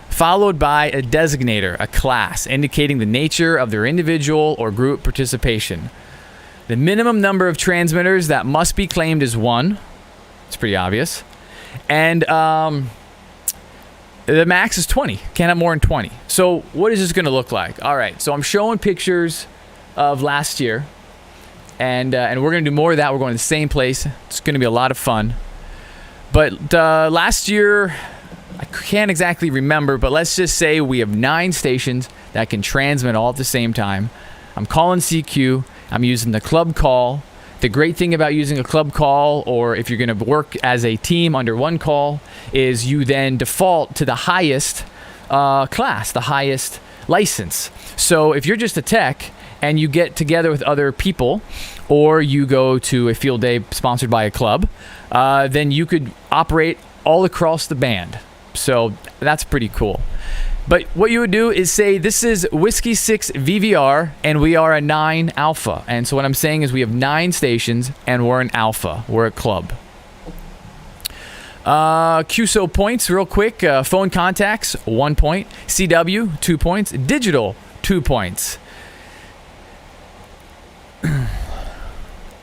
followed by a designator, a class, indicating the nature of their individual or group participation. The minimum number of transmitters that must be claimed is 1. It's pretty obvious. And the max is 20. Can't have more than 20. So what is this going to look like? All right, so I'm showing pictures of last year. And we're going to do more of that. We're going to the same place. It's going to be a lot of fun. But last year, I can't exactly remember, but let's just say we have 9 stations that can transmit all at the same time. I'm calling CQ. I'm using the club call. The great thing about using a club call, or if you're going to work as a team under one call, is you then default to the highest class, the highest license. So if you're just a tech and you get together with other people, or you go to a field day sponsored by a club, then you could operate all across the band. So that's pretty cool. But what you would do is say, this is Whiskey 6 VVR, and we are a 9 Alpha. And so what I'm saying is we have 9 stations, and we're an Alpha. We're a club. QSO points, real quick. Phone contacts, 1 point. CW, 2 points. Digital, 2 points.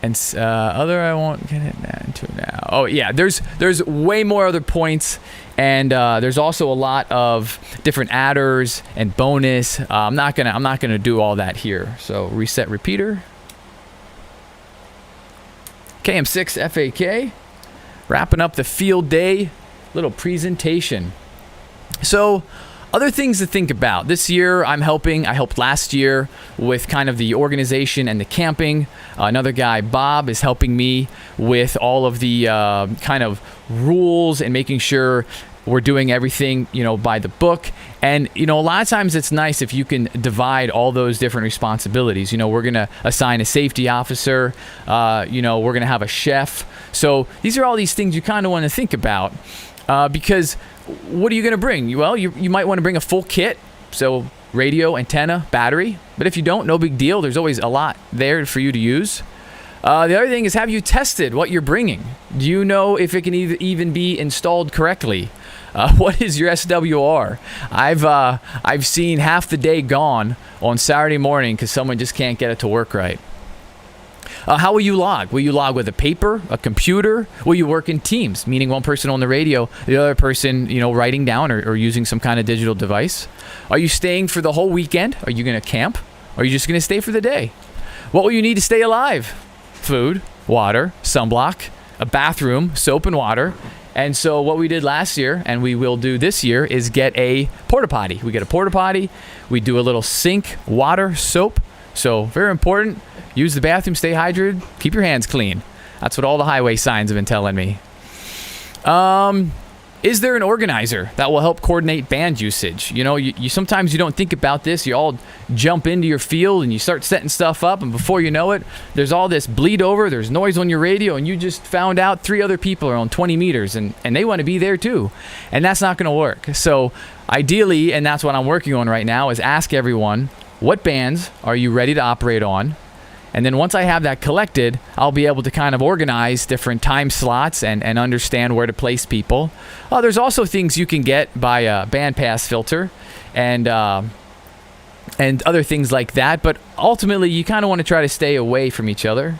And other I won't get into now. Oh yeah, there's way more other points, and there's also a lot of different adders and bonus. I'm not gonna do all that here. So reset repeater. KM6FAK, wrapping up the field day little presentation. So, other things to think about. This year, I helped last year with kind of the organization and the camping. Another guy, Bob, is helping me with all of the kind of rules and making sure we're doing everything, by the book. And, a lot of times it's nice if you can divide all those different responsibilities. We're going to assign a safety officer. We're going to have a chef. So these are all these things you kind of want to think about because what are you going to bring? Well, you might want to bring a full kit. So radio, antenna, battery. But if you don't, no big deal. There's always a lot there for you to use. The other thing is, have you tested what you're bringing? Do you know if it can even be installed correctly? What is your SWR? I've seen half the day gone on Saturday morning because someone just can't get it to work right. How will you log? Will you log with a paper, a computer? Will you work in teams, meaning one person on the radio, the other person, writing down or using some kind of digital device? Are you staying for the whole weekend? Are you going to camp? Or are you just going to stay for the day? What will you need to stay alive? Food, water, sunblock, a bathroom, soap and water. And so what we did last year, and we will do this year, is get a porta potty. We get a porta potty. We do a little sink, water, soap. So very important. Use the bathroom, stay hydrated, keep your hands clean. That's what all the highway signs have been telling me. Is there an organizer that will help coordinate band usage? You sometimes you don't think about this. You all jump into your field and you start setting stuff up, and before you know it, there's all this bleed over, there's noise on your radio, and you just found out 3 other people are on 20 meters, and they want to be there too. And that's not going to work. So ideally, and that's what I'm working on right now, is ask everyone, what bands are you ready to operate on? And then once I have that collected, I'll be able to kind of organize different time slots and understand where to place people. There's also things you can get by a band pass filter and other things like that. But ultimately, you kind of want to try to stay away from each other.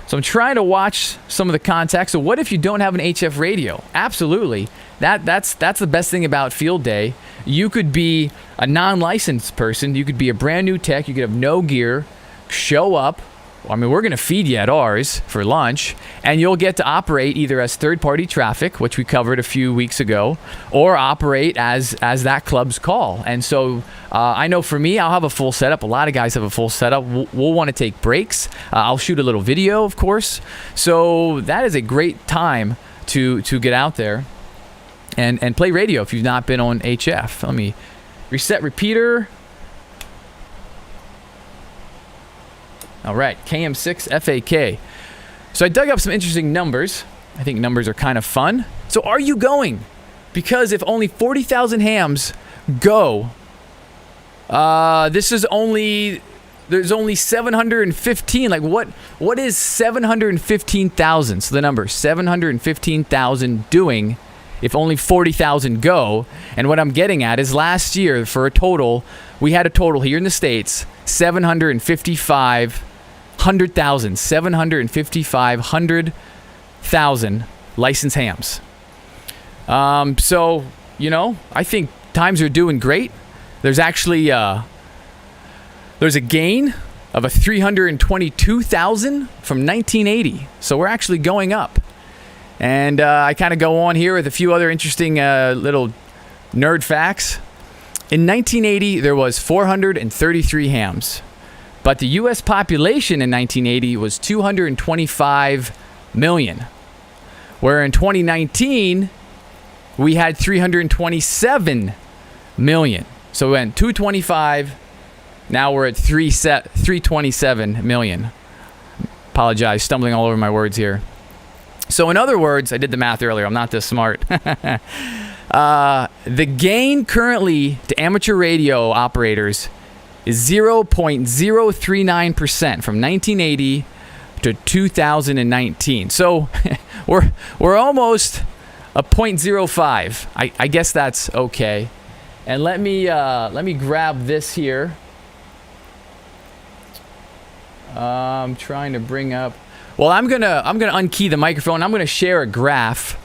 So I'm trying to watch some of the contacts. So what if you don't have an HF radio? Absolutely. That's the best thing about field day. You could be a non-licensed person. You could be a brand new tech. You could have no gear. Show up. We're going to feed you at ours for lunch, and you'll get to operate either as third-party traffic, which we covered a few weeks ago, or operate as that club's call. And so I know for me, I'll have a full setup. A lot of guys have a full setup. We'll want to take breaks. I'll shoot a little video, of course. So that is a great time to get out there and play radio if you've not been on HF. Let me reset repeater. All right, KM6FAK. So I dug up some interesting numbers. I think numbers are kind of fun. So are you going? Because if only 40,000 hams go, there's only 715. Like what is 715,000? So the number 715,000 doing if only 40,000 go. And what I'm getting at is last year for a total, we had a total here in the States, 755,000 licensed hams. So, I think times are doing great. There's actually, there's a gain of a 322,000 from 1980. So we're actually going up. And I kind of go on here with a few other interesting little nerd facts. In 1980, there was 433 hams. But the U.S. population in 1980 was 225 million. Where in 2019, we had 327 million. So we went 225, now we're at 327 million. Apologize, stumbling all over my words here. So in other words, I did the math earlier, I'm not this smart. The gain currently to amateur radio operators is 0.039% from 1980 to 2019. So we're almost a 0.05. I guess that's okay. And let me grab this here. I'm trying to bring up. Well, I'm gonna unkey the microphone. I'm gonna share a graph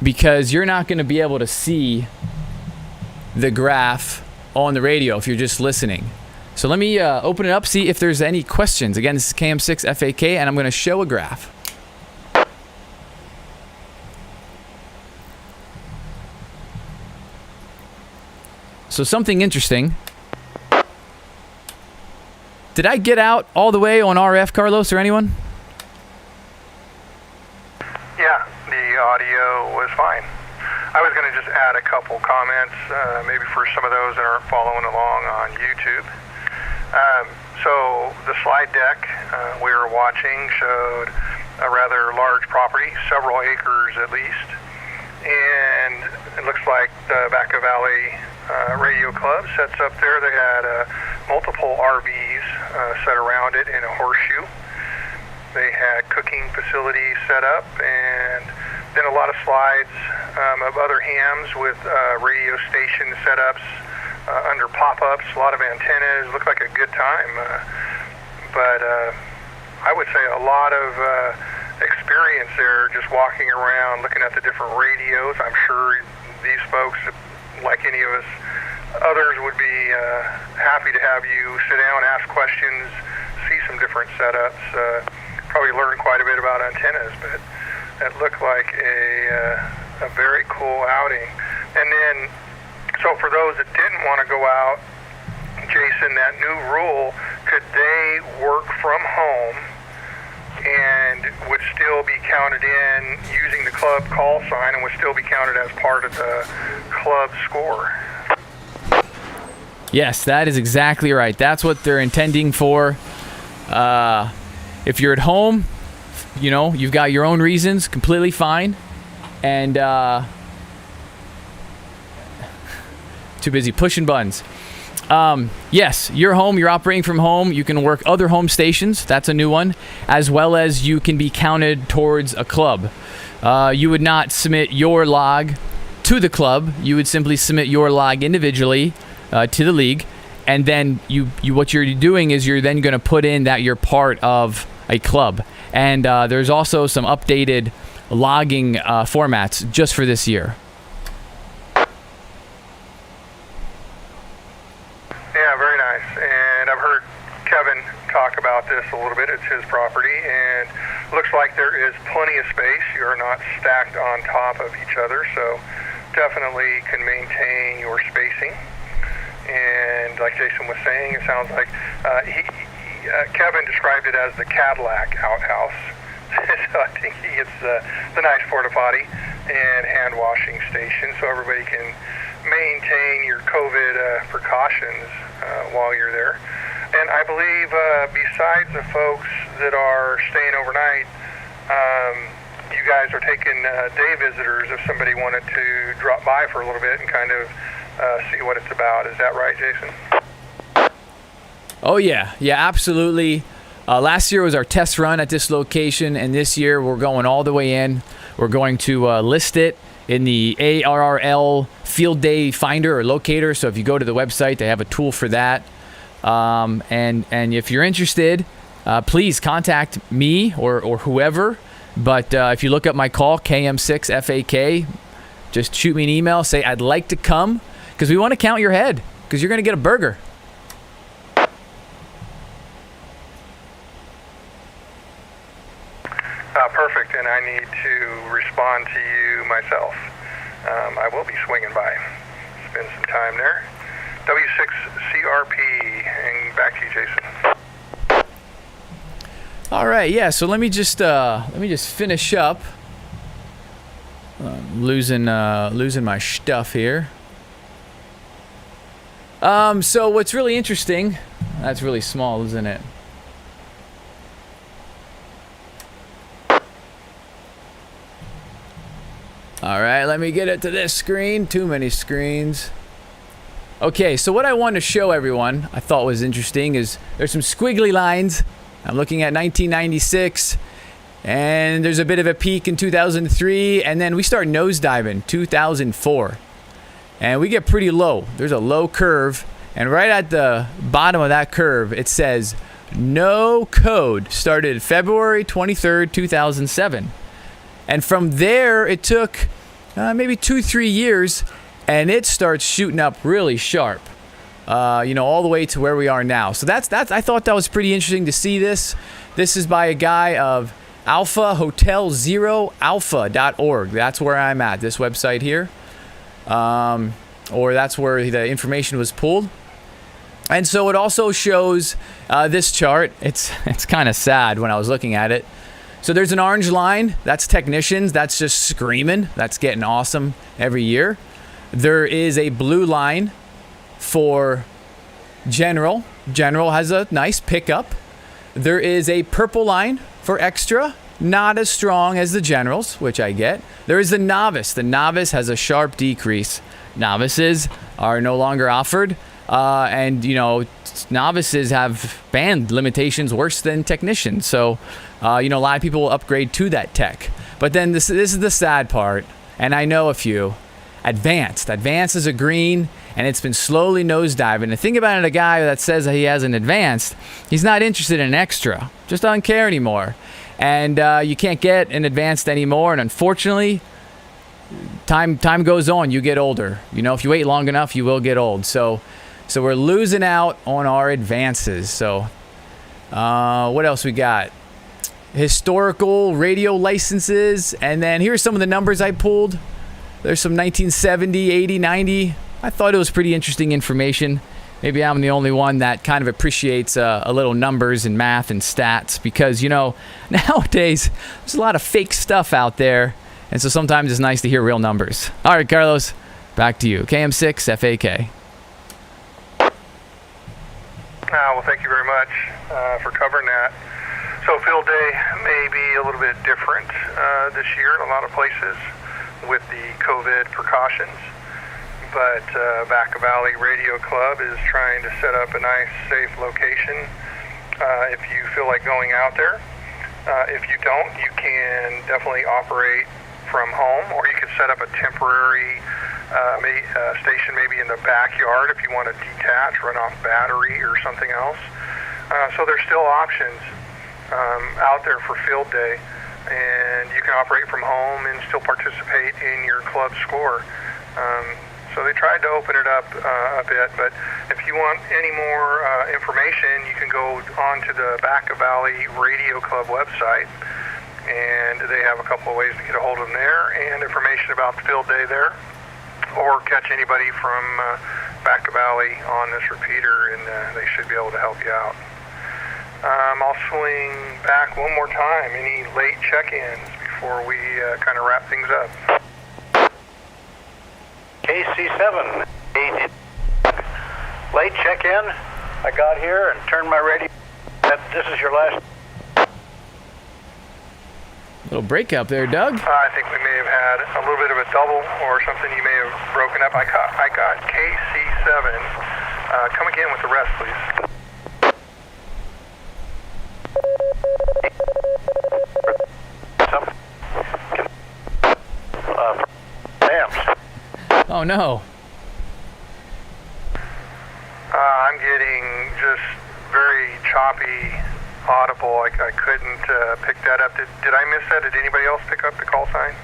because you're not gonna be able to see the graph on the radio if you're just listening. So let me open it up, see if there's any questions. Again, this is KM6FAK, and I'm gonna show a graph. So something interesting. Did I get out all the way on RF, Carlos, or anyone? Yeah, the audio was fine. I was going to just add a couple comments, maybe for some of those that aren't following along on YouTube. So the slide deck we were watching showed a rather large property, several acres at least, and it looks like the Back of Valley Radio Club sets up there. They had multiple RVs set around it in a horseshoe. They had cooking facilities set up, and then a lot of slides of other hams with radio station setups under pop-ups, a lot of antennas. Looked like a good time, but I would say a lot of experience there, just walking around, looking at the different radios. I'm sure these folks, like any of us others, would be happy to have you sit down, ask questions, see some different setups, probably learn quite a bit about antennas, but it looked like a very cool outing. And then, so for those that didn't want to go out, Jason, that new rule, could they work from home and would still be counted in using the club call sign and would still be counted as part of the club score? Yes, that is exactly right. That's what they're intending for. If you're at home, you know, you've got your own reasons, completely fine. And too busy pushing buttons. Yes, you're home, you're operating from home. You can work other home stations. That's a new one. As well as you can be counted towards a club. You would not submit your log to the club. You would simply submit your log individually to the league. And then what you're doing is you're then going to put in that you're part of a club. And there's also some updated logging formats just for this year. Yeah, very nice. And I've heard Kevin talk about this a little bit. It's his property, and looks like there is plenty of space. You are not stacked on top of each other, so definitely can maintain your spacing. And like Jason was saying, it sounds like Kevin described it as the Cadillac outhouse. So I think he gets the nice porta potty and hand washing station, so everybody can maintain your COVID precautions while you're there. And I believe besides the folks that are staying overnight, you guys are taking day visitors if somebody wanted to drop by for a little bit and kind of see what it's about. Is that right, Jason? Oh, yeah. Yeah, absolutely. Last year was our test run at this location, and this year we're going all the way in. We're going to list it in the ARRL Field Day Finder or Locator. So if you go to the website, they have a tool for that. And if you're interested, please contact me or whoever. But if you look up my call, KM6FAK, just shoot me an email. Say, I'd like to come, because we want to count your head, because you're going to get a burger. Perfect, and I need to respond to you myself. I will be swinging by. Spend some time there. W6CRP, and back to you, Jason. All right, yeah. So let me just finish up. Losing my stuff here. So what's really interesting? That's really small, isn't it? All right, let me get it to this screen. Too many screens. Okay, so what I wanted to show everyone, I thought was interesting, is there's some squiggly lines. I'm looking at 1996, and there's a bit of a peak in 2003, and then we start nosediving 2004. And we get pretty low. There's a low curve, and right at the bottom of that curve, it says No code. Started February 23rd, 2007. And from there, it took maybe 2-3 years, and it starts shooting up really sharp. All the way to where we are now. So that's. I thought that was pretty interesting to see this. This is by a guy of alphahotelzeroalpha.org. That's where I'm at, this website here. Or that's where the information was pulled. And so it also shows this chart. It's kind of sad when I was looking at it. So there's an orange line. That's technicians. That's just screaming. That's getting awesome every year. There is a blue line for general. General has a nice pickup. There is a purple line for extra. Not as strong as the generals, which I get. There is the novice. The novice has a sharp decrease. Novices are no longer offered. Novices have band limitations worse than technicians. So, a lot of people will upgrade to that tech. But then this is the sad part, and I know a few. Advanced. Advanced is a green, and it's been slowly nosediving. The thing about it, a guy that says that he has an advanced, he's not interested in an extra. Just doesn't care anymore. And you can't get an advanced anymore, and unfortunately, time goes on. You get older. If you wait long enough, you will get old. So we're losing out on our advances. So what else we got? Historical radio licenses, and then here's some of the numbers I pulled. There's some 1970, 80, 90. I thought it was pretty interesting information. Maybe I'm the only one that kind of appreciates a little numbers and math and stats because, nowadays there's a lot of fake stuff out there. And so sometimes it's nice to hear real numbers. All right, Carlos, back to you. KM6FAK. Well, thank you very much for covering that. So field day may be a little bit different this year in a lot of places with the COVID precautions. But Vaca Valley Radio Club is trying to set up a nice, safe location if you feel like going out there. If you don't, you can definitely operate from home, or you can set up a temporary station maybe in the backyard if you want to detach, run off battery or something else. So there's still options out there for field day, and you can operate from home and still participate in your club score. So they tried to open it up a bit, but if you want any more information, you can go on to the Vaca Valley Radio Club website, and they have a couple of ways to get a hold of them there, and information about the field day there, or catch anybody from Vaca Valley on this repeater, and they should be able to help you out. I'll swing back one more time. Any late check-ins before we kind of wrap things up? KC7, late check-in. I got here and turned my radio. This is your last. Little breakup there, Doug. I think we may have had a little bit of a double or something. You may have broken up. I got KC7. Come again with the rest, please. Oh no. I'm getting just very choppy, audible. I couldn't pick that up. Did I miss that? Did anybody else pick up the call sign?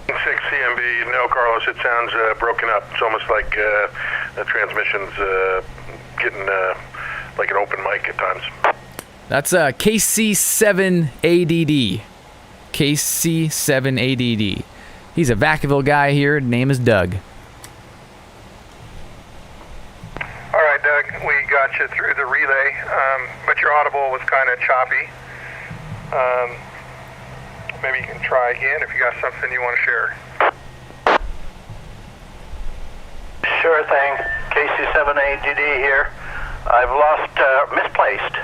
6 CMB. No, Carlos, it sounds broken up. It's almost like the transmission's getting like an open mic at times. That's KC7ADD. KC7ADD. He's a Vacaville guy here. Name is Doug. All right, Doug, we got you through the relay, but your audible was kind of choppy. Maybe you can try again if you got something you want to share. Sure thing. KC7ADD here. I've misplaced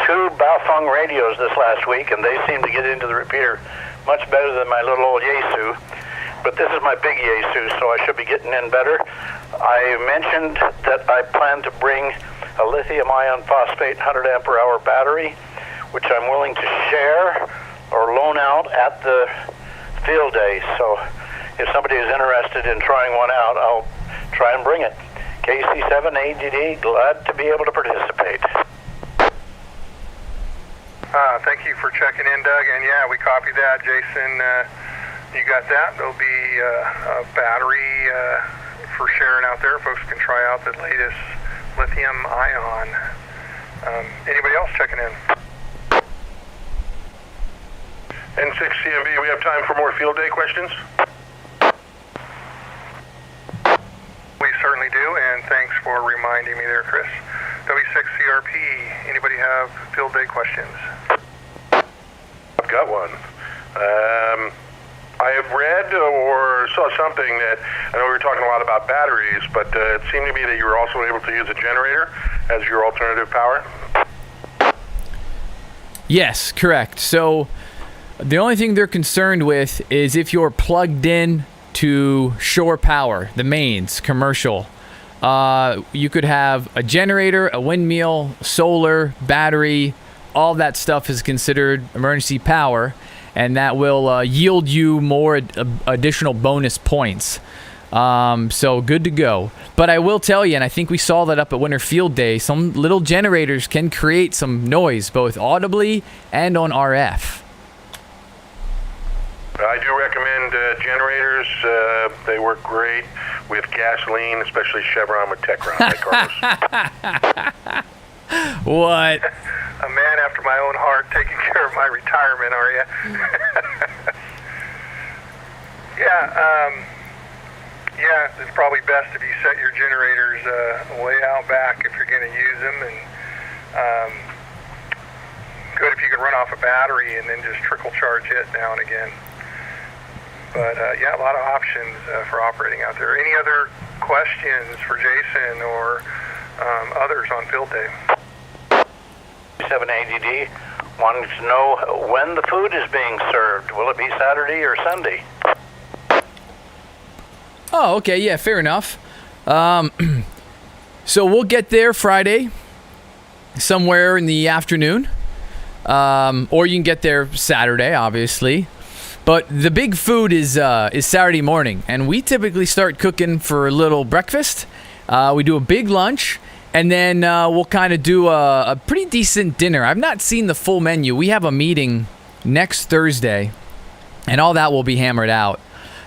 2 Baofeng radios this last week, and they seem to get into the repeater much better than my little old Yaesu. But this is my big Yaesu, so I should be getting in better. I mentioned that I plan to bring a lithium ion phosphate 100 ampere hour battery, which I'm willing to share or loan out at the field day. So if somebody is interested in trying one out, I'll try and bring it. KC7AGD, glad to be able to participate. Thank you for checking in, Doug. And yeah, we copied that. Jason, you got that? There'll be a battery for sharing out there. Folks can try out the latest lithium ion. Anybody else checking in? N6CMB, we have time for more field day questions? We certainly do, and thanks for reminding me there, Chris. W6CRP, anybody have field day questions? I've got one. I have read or saw something that, I know we were talking a lot about batteries, but it seemed to me that you were also able to use a generator as your alternative power. Yes, correct. So the only thing they're concerned with is if you're plugged in to shore power, the mains, commercial. You could have a generator, a windmill, solar, battery. All that stuff is considered emergency power, and that will yield you more additional bonus points. So good to go. But I will tell you, and I think we saw that up at Winter Field Day, some little generators can create some noise, both audibly and on RF. I do recommend generators. They work great with gasoline, especially Chevron with Techron. Like Carlos. What? A man after my own heart, taking care of my retirement, are you? Yeah, it's probably best if you set your generators way out back if you're going to use them, and good if you can run off a battery and then just trickle charge it now and again. But yeah, a lot of options for operating out there. Any other questions for Jason or others on field day? 7AGD wanted to know when the food is being served. Will it be Saturday or Sunday? Oh, okay, yeah, fair enough. So we'll get there Friday, somewhere in the afternoon, or you can get there Saturday, obviously. But the big food is Saturday morning, and we typically start cooking for a little breakfast. We do a big lunch, and then we'll kind of do a pretty decent dinner. I've not seen the full menu. We have a meeting next Thursday, and all that will be hammered out.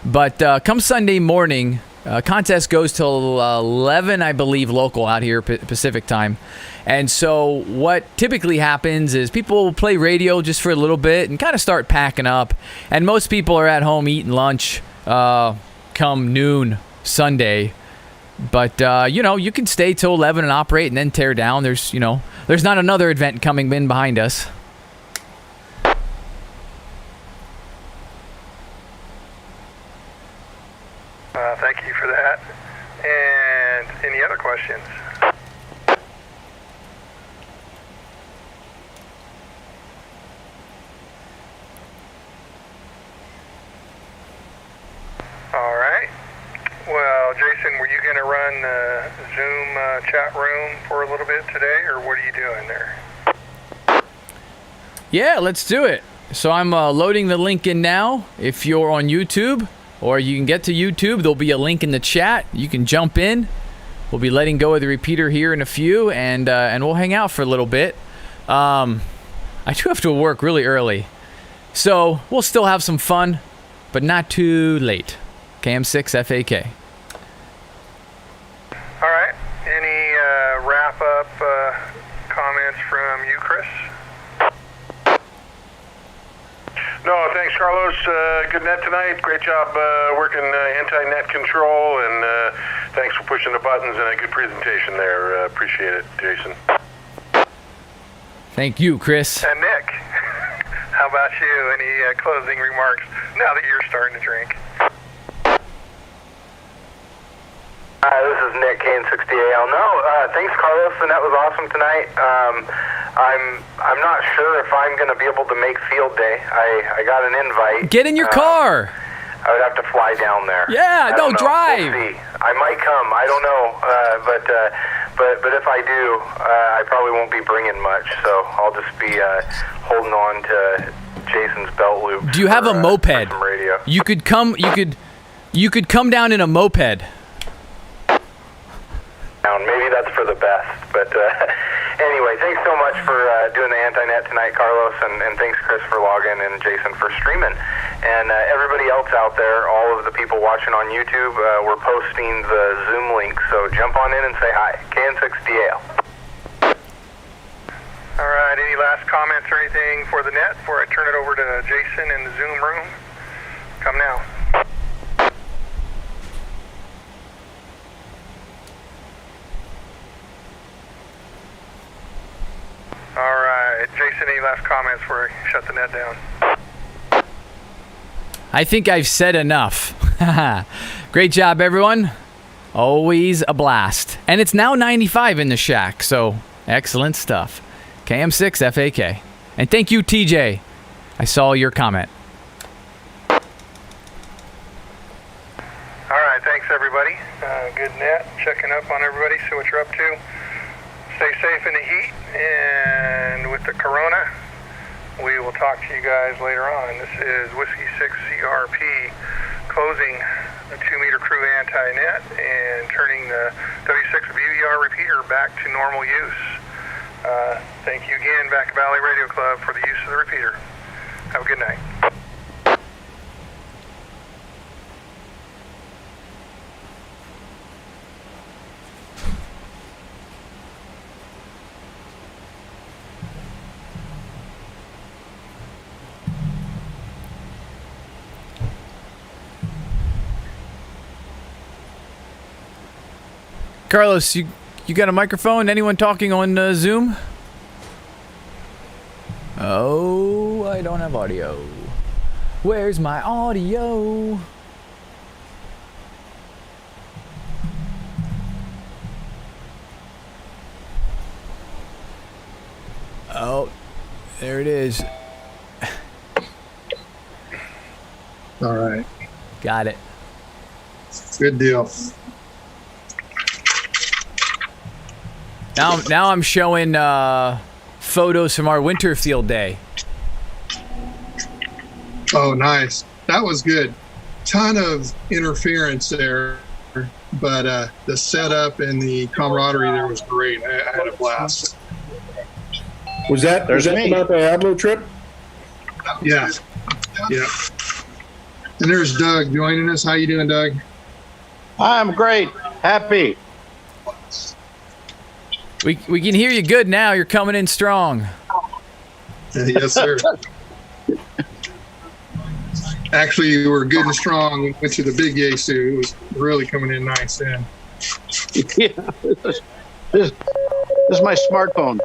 But come Sunday morning, contest goes till 11, I believe, local out here, Pacific time. And so what typically happens is people will play radio just for a little bit and kind of start packing up. And most people are at home eating lunch come noon Sunday. But, you can stay till 11 and operate and then tear down. There's not another event coming in behind us. Thank you for that. And any other questions? All right. Well, Jason, were you going to run the Zoom chat room for a little bit today, or what are you doing there? Yeah, let's do it. So I'm loading the link in now. If you're on YouTube, or you can get to YouTube, there'll be a link in the chat. You can jump in. We'll be letting go of the repeater here in a few, and we'll hang out for a little bit. I do have to work really early, so we'll still have some fun, but not too late. KM6FAK. All right. Any wrap-up comments from you, Chris? No, thanks, Carlos. Good net tonight. Great job working anti-net control, and thanks for pushing the buttons and a good presentation there. Appreciate it, Jason. Thank you, Chris. And Nick, how about you? Any closing remarks now that you're starting to drink? Hi, this is Nick, KN60AL. No, thanks, Carlos, and that was awesome tonight. I'm not sure if I'm going to be able to make field day. I got an invite. Get in your car. I would have to fly down there. Yeah, no, drive. We'll see. I might come. I don't know, but if I do, I probably won't be bringing much. So I'll just be holding on to Jason's belt loop. Do you have a moped? Some radio. You could come. You could come down in a moped. best. But anyway, thanks so much for doing the anti-net tonight, Carlos, and thanks, Chris, for logging, and Jason for streaming. And everybody else out there, all of the people watching on YouTube, we're posting the Zoom link, so jump on in and say hi. KN6DAL. All right, any last comments or anything for the net before I turn it over to Jason in the Zoom room? Come now. All right, Jason, any last comments before I shut the net down? I think I've said enough. Great job, everyone. Always a blast. And it's now 95 in the shack, so excellent stuff. KM6FAK. And thank you, TJ. I saw your comment. All right, thanks, everybody. Good net. Checking up on everybody, see what you're up to. Stay safe in the heat, and with the corona, we will talk to you guys later on. This is Whiskey 6 CRP closing the 2-meter crew anti-net and turning the W6 VVR repeater back to normal use. Thank you again, Back Valley Radio Club, for the use of the repeater. Have a good night. Carlos, you got a microphone? Anyone talking on Zoom? Oh, I don't have audio. Where's my audio? Oh, there it is. All right. Got it. Good deal. Now I'm showing photos from our Winterfield day. Oh, nice. That was good. Ton of interference there, but the setup and the camaraderie there was great. I had a blast. Was that about the Ablo trip? Yeah. Yeah. And there's Doug joining us. How you doing, Doug? I'm great. Happy. We can hear you good now. You're coming in strong. Yes, sir. Actually, you were good and strong. We went to the big Yaesu. It was really coming in nice then. Yeah. This is my smartphone.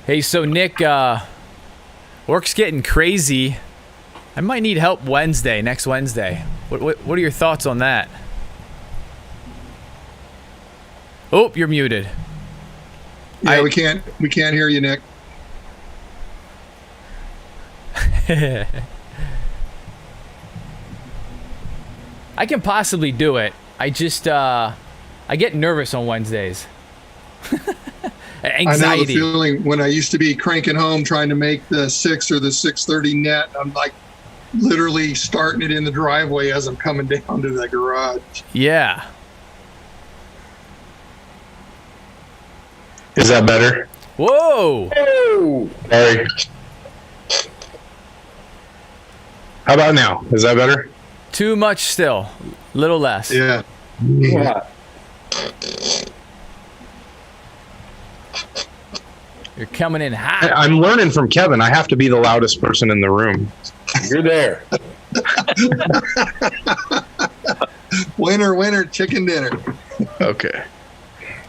Hey, so Nick, work's getting crazy. I might need help next Wednesday. What are your thoughts on that? Oh, you're muted. Yeah, we can't hear you, Nick. I can possibly do it. I just I get nervous on Wednesdays. Anxiety. I know the feeling when I used to be cranking home trying to make the 6 or the 630 net. I'm like literally starting it in the driveway as I'm coming down to the garage. Yeah. Is that better? Whoa! Whoa! Sorry. How about now? Is that better? Too much still. Little less. Yeah. You're coming in hot. I'm learning from Kevin. I have to be the loudest person in the room. You're there. Winner, chicken dinner. Okay.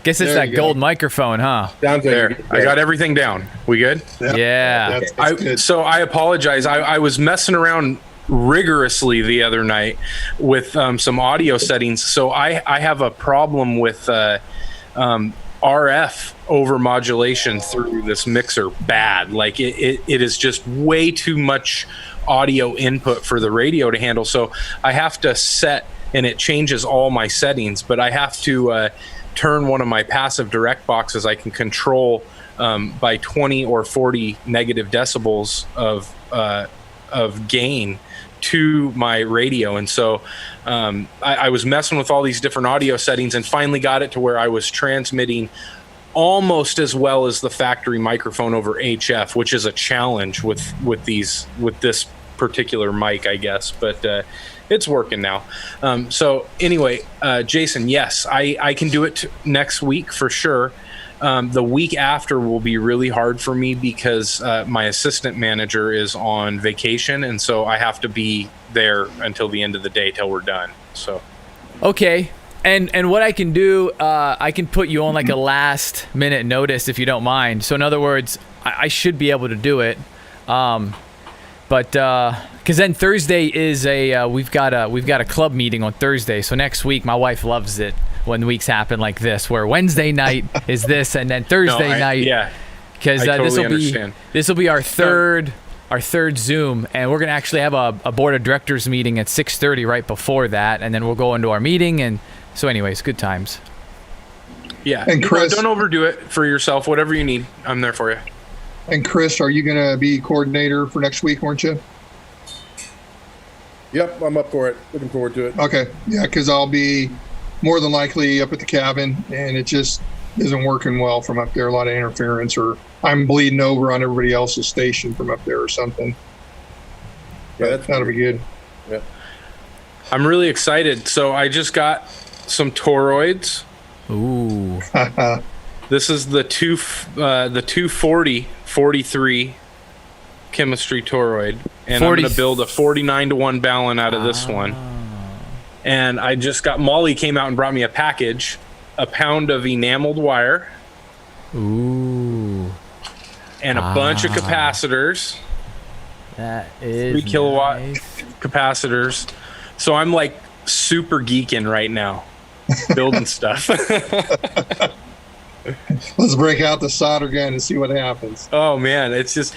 Guess it's that gold microphone, huh? Down there. I got everything down. We good? Yeah. That's good. So I apologize. I was messing around rigorously the other night with some audio settings. So I have a problem with RF over modulation through this mixer bad. Like it is just way too much audio input for the radio to handle. So I have to set, and it changes all my settings, but I have to turn one of my passive direct boxes I can control by 20 or 40 negative decibels of gain to my radio. And so I was messing with all these different audio settings and finally got it to where I was transmitting almost as well as the factory microphone over HF, which is a challenge with this particular mic, I guess, but it's working now. So anyway, Jason, yes, I can do it next week for sure. The week after will be really hard for me because my assistant manager is on vacation, and so I have to be there until the end of the day till we're done. So okay. And what I can do, I can put you on like a last minute notice if you don't mind. So in other words, I should be able to do it. But because then Thursday is we've got a club meeting on Thursday. So next week, my wife loves it when weeks happen like this, where Wednesday night is this, and then Thursday night. Yeah. Because this will be our third Zoom, and we're gonna actually have a board of directors meeting at 6:30 right before that, and then we'll go into our meeting. And so, anyways, good times. Yeah. And Chris, don't overdo it for yourself. Whatever you need, I'm there for you. And Chris, are you going to be coordinator for next week, weren't you? Yep, I'm up for it. Looking forward to it. Okay. Yeah, because I'll be more than likely up at the cabin, and it just isn't working well from up there. A lot of interference, or I'm bleeding over on everybody else's station from up there or something. Yeah, that'll be good. Yeah. I'm really excited. So I just got some toroids. Ooh. This is the 240-43 chemistry toroid, and I'm going to build a 49-to-1 balun out of this one. And I just got, Molly came out and brought me a package, a pound of enameled wire. Ooh. And a bunch of capacitors. That is 3 kilowatt nice. capacitors. So I'm like super geeking right now, building stuff. Let's break out the solder gun and see what happens. Oh man, it's just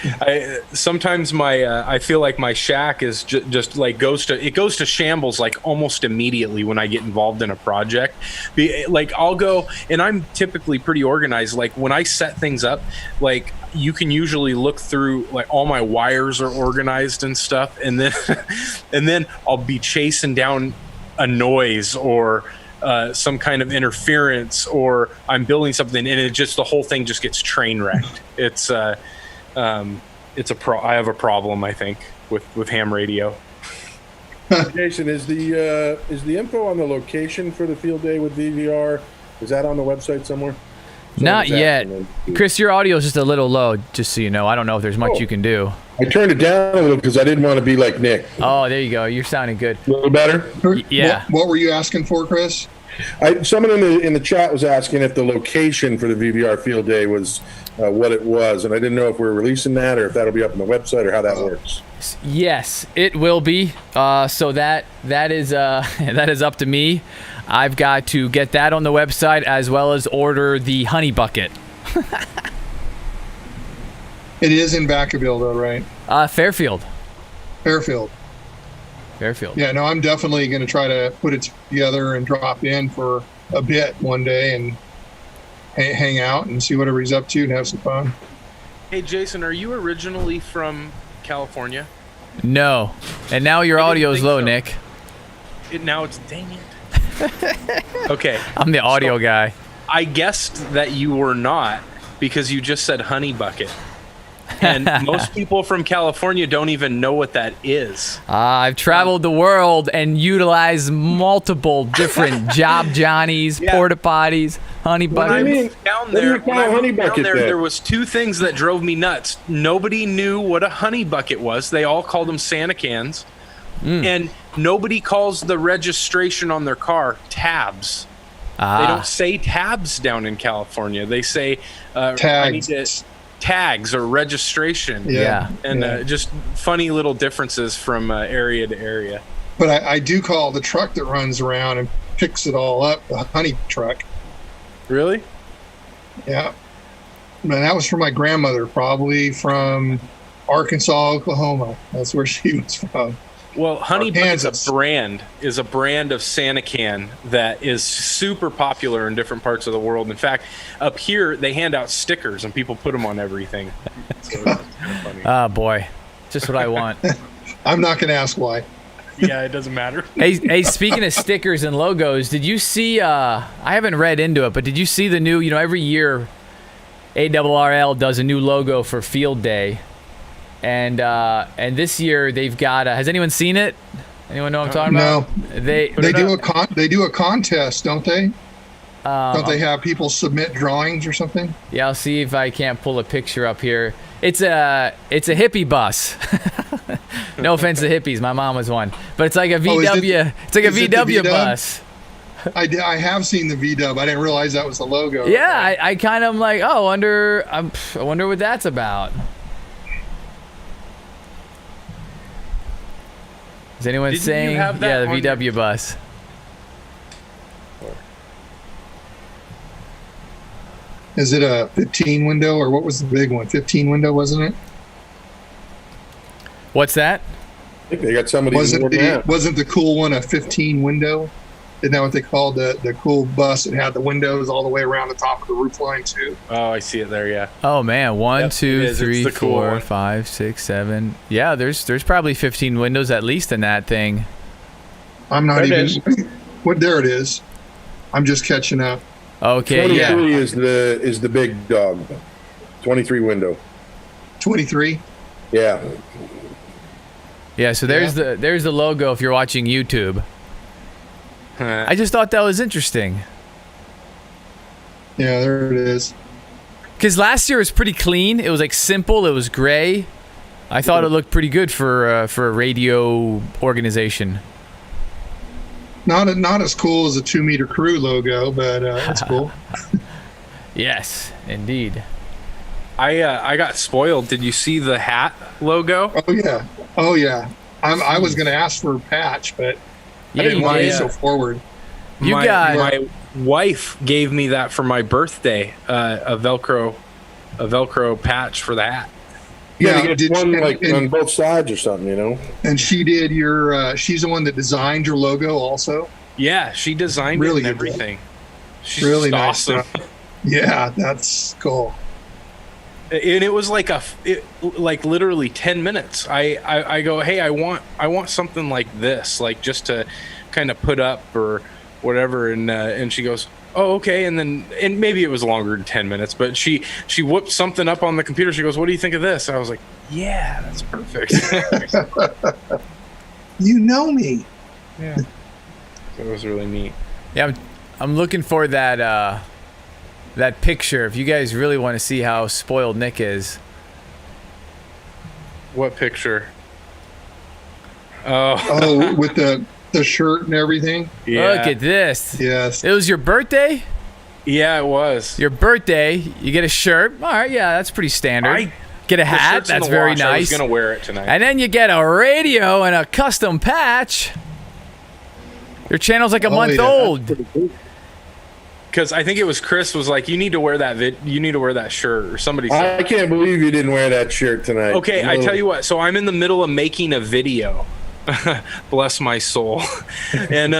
sometimes I feel like my shack is just like goes to shambles like almost immediately when I get involved in a project. Like I'll go, and I'm typically pretty organized. Like when I set things up, like you can usually look through, like all my wires are organized and stuff, and then I'll be chasing down a noise or some kind of interference, or I'm building something and it just, the whole thing just gets train wrecked. I have a problem, I think, with ham radio. Jason, is the info on the location for the field day with VVR, is that on the website somewhere? Not yet. Chris, your audio is just a little low, just so you know. I don't know if there's much you can do. I turned it down a little because I didn't want to be like Nick. Oh, there you go. You're sounding good. A little better? Yeah. What were you asking for, Chris? Someone in the chat was asking if the location for the VVR field day was what it was, and I didn't know if we were releasing that or if that'll be up on the website or how that works. Yes, it will be. So that is that is up to me. I've got to get that on the website as well as order the honey bucket. It is in Vacaville, though, right? Fairfield. Fairfield. Yeah, no, I'm definitely going to try to put it together and drop in for a bit one day and hang out and see whatever he's up to and have some fun. Hey, Jason, are you originally from California? No. And now your audio is low, so. Nick. Now it's, dang it. Okay. I'm the audio guy. I guessed that you were not because you just said honey bucket. And most people from California don't even know what that is. I've traveled the world and utilized multiple different job Johnnies, porta potties, honey buckets. There was two things that drove me nuts. Nobody knew what a honey bucket was. They all called them Santa cans. And nobody calls the registration on their car tabs. They don't say tabs down in California. They say tags or registration. And just funny little differences from area to area. But I do call the truck that runs around and picks it all up the honey truck. Really? Yeah. And that was from my grandmother, probably from Arkansas, Oklahoma. That's where she was from. Well, Honey Bucket is a brand of Santa can that is super popular in different parts of the world. In fact, up here they hand out stickers and people put them on everything. So it's kind of funny. Oh boy, just what I want. I'm not going to ask why. Yeah, it doesn't matter. Hey, speaking of stickers and logos, did you see, I haven't read into it, but did you see the new, every year ARRL does a new logo for Field Day. And this year they've got, has anyone seen it? Anyone know what I'm talking about? No. They do a contest, don't they? Don't they have people submit drawings or something? Yeah, I'll see if I can't pull a picture up here. It's a hippie bus. No offense to hippies, my mom was one, but it's like a VW. It's like a VW bus. I have seen the VW. I didn't realize that was the logo. Yeah, I kind of am like, oh, I wonder what that's about. Is anyone saying? Yeah, the VW bus. Is it a 15 window, or what was the big one? 15 window, wasn't it? What's that? I think they got somebody. Wasn't the cool one a 15 window? Isn't that what they called the cool bus? It had the windows all the way around the top of the roof line too. Oh, I see it there. Yeah. Oh man, 1, 2, 3, the cool 4, one. 5, 6, 7. Yeah, there's probably 15 windows at least in that thing. I'm not even. What? There it is. I'm just catching up. Okay. 23 is the big dog. 23 window. 23. Yeah. Yeah. So there's the logo if you're watching YouTube. I just thought that was interesting. Yeah, there it is. Because last year was pretty clean. It was like simple. It was gray. I thought it looked pretty good for a radio organization. Not as cool as a 2 Meter Crew logo, but it's cool. Yes, indeed. I got spoiled. Did you see the hat logo? Oh yeah. I was going to ask for a patch, but I didn't want to be so forward. My wife gave me that for my birthday. A Velcro patch for the hat. Yeah, you get one on both sides or something, And she did she's the one that designed your logo also? Yeah, she designed it and everything. She's really nice awesome. Yeah, that's cool. And it was like literally 10 minutes. I go, hey, I want something like this, like just to kind of put up or whatever, and she goes, oh, okay, and maybe it was longer than 10 minutes, but she whipped something up on the computer. She goes, what do you think of this? I was like, yeah, that's perfect. You know me. Yeah. So it was really neat. Yeah, I'm looking for that picture. If you guys really want to see how spoiled Nick is. What picture? Oh, with the shirt and everything. Yeah. Look at this. Yes. It was your birthday? Yeah, it was. Your birthday, you get a shirt. All right, yeah, that's pretty standard. Get a hat, that's very nice. I was going to wear it tonight. And then you get a radio and a custom patch. Your channel's like a month old. Because I think it was Chris was like, you need to wear that shirt, or somebody said. I can't believe you didn't wear that shirt tonight. Okay, I tell you what. So I'm in the middle of making a video. Bless my soul. And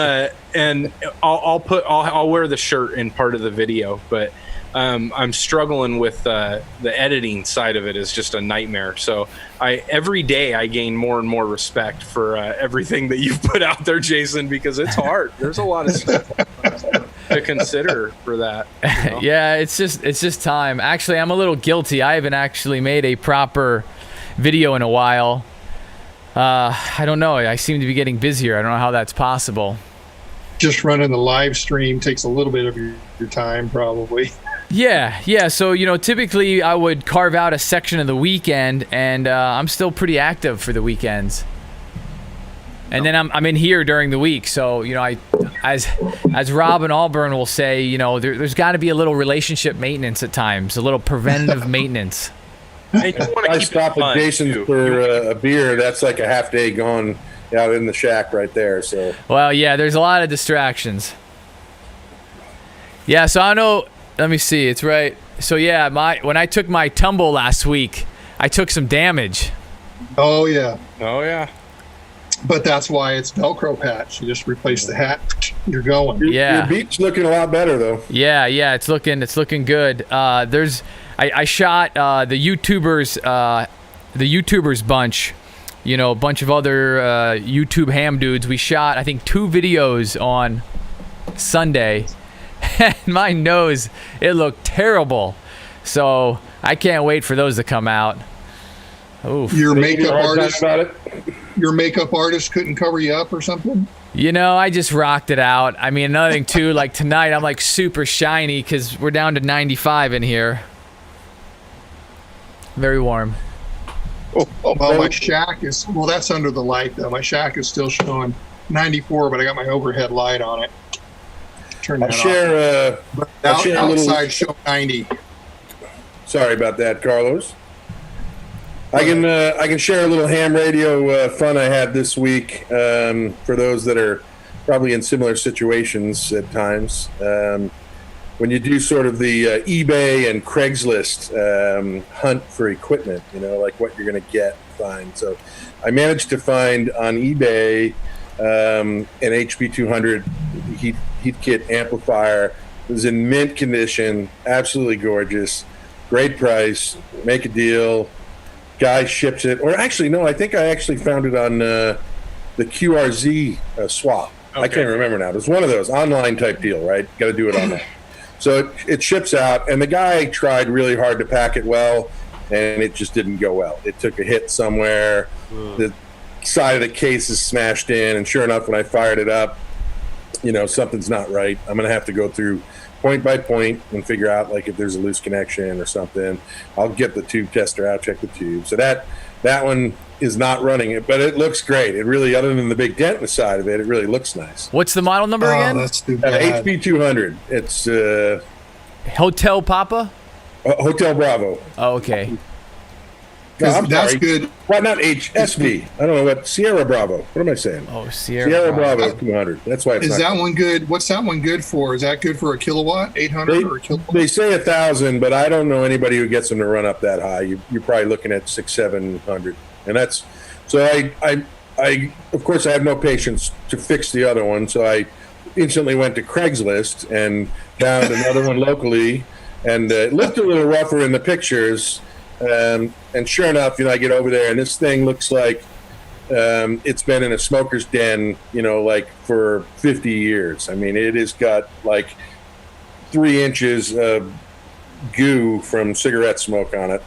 I'll wear the shirt in part of the video, but I'm struggling with the editing side of it is just a nightmare. So every day I gain more and more respect for everything that you've put out there, Jason, because it's hard. There's a lot of stuff to consider for that. Yeah, it's just time. Actually, I'm a little guilty. I haven't actually made a proper video in a while. I don't know. I seem to be getting busier. I don't know how that's possible. Just running the live stream takes a little bit of your time, probably. Yeah. So, typically I would carve out a section of the weekend, and I'm still pretty active for the weekends. And then I'm in here during the week. So, as Rob and Auburn will say, there's got to be a little relationship maintenance at times, a little preventative maintenance. I stop at Jason's for a beer. That's like a half day gone out in the shack right there. So. Well, yeah, there's a lot of distractions. Yeah, so I know. Let me see. It's right. So yeah, when I took my tumble last week, I took some damage. Oh yeah. But that's why it's Velcro patch. You just replace the hat. You're going. Yeah. Your beat's looking a lot better though. Yeah. It's looking good. I shot the YouTubers bunch you know, a bunch of other YouTube ham dudes. We shot, I think, 2 videos on Sunday, and my nose, it looked terrible. So I can't wait for those to come out. Oof. Your makeup artist couldn't cover you up or something? You know, I just rocked it out. I mean, another thing too, like tonight I'm like super shiny because we're down to 95 in here. Very warm. Well, my shack is, well, that's under the light though. My shack is still showing 94, but I got my overhead light on it. Turn that off. Outside show 90. Sorry about that, Carlos. I can share a little ham radio fun I had this week for those that are probably in similar situations at times. When you do sort of the eBay and Craigslist hunt for equipment, you know, like what you're going to get and find. So I managed to find on eBay an HP 200 heat kit amplifier. It was in mint condition, absolutely gorgeous, great price, make a deal. Guy ships it, or actually, no, I think I actually found it on the QRZ swap. Okay. I can't remember now. It was one of those online type deal, right? Got to do it online. So it ships out, and the guy tried really hard to pack it well, and it just didn't go well. It took a hit somewhere. The side of the case is smashed in, and sure enough, when I fired it up, you know, something's not right. I'm going to have to go through point by point and figure out like if there's a loose connection or something. I'll get the tube tester out, check the tube. So that one is not running it, but it looks great. It really, other than the big dent in the side of it, it really looks nice. What's the model number again? That's too bad. HP 200. It's Hotel Papa? Hotel Bravo. Oh, okay. No, that's good. Why not HSV? I don't know what. Sierra Bravo. What am I saying? Oh, Sierra Bravo 200. That's why it's Is not that one good? What's that one good for? Is that good for a kilowatt, 800 or a kilowatt? They say 1,000, but I don't know anybody who gets them to run up that high. You're probably looking at 600-700, and that's so. I of course I have no patience to fix the other one, so I instantly went to Craigslist and found another one locally, and it looked a little rougher in the pictures. And sure enough, you know, I get over there, and this thing looks like it's been in a smoker's den, you know, like for 50 years. I mean, it has got like 3 inches of goo from cigarette smoke on it.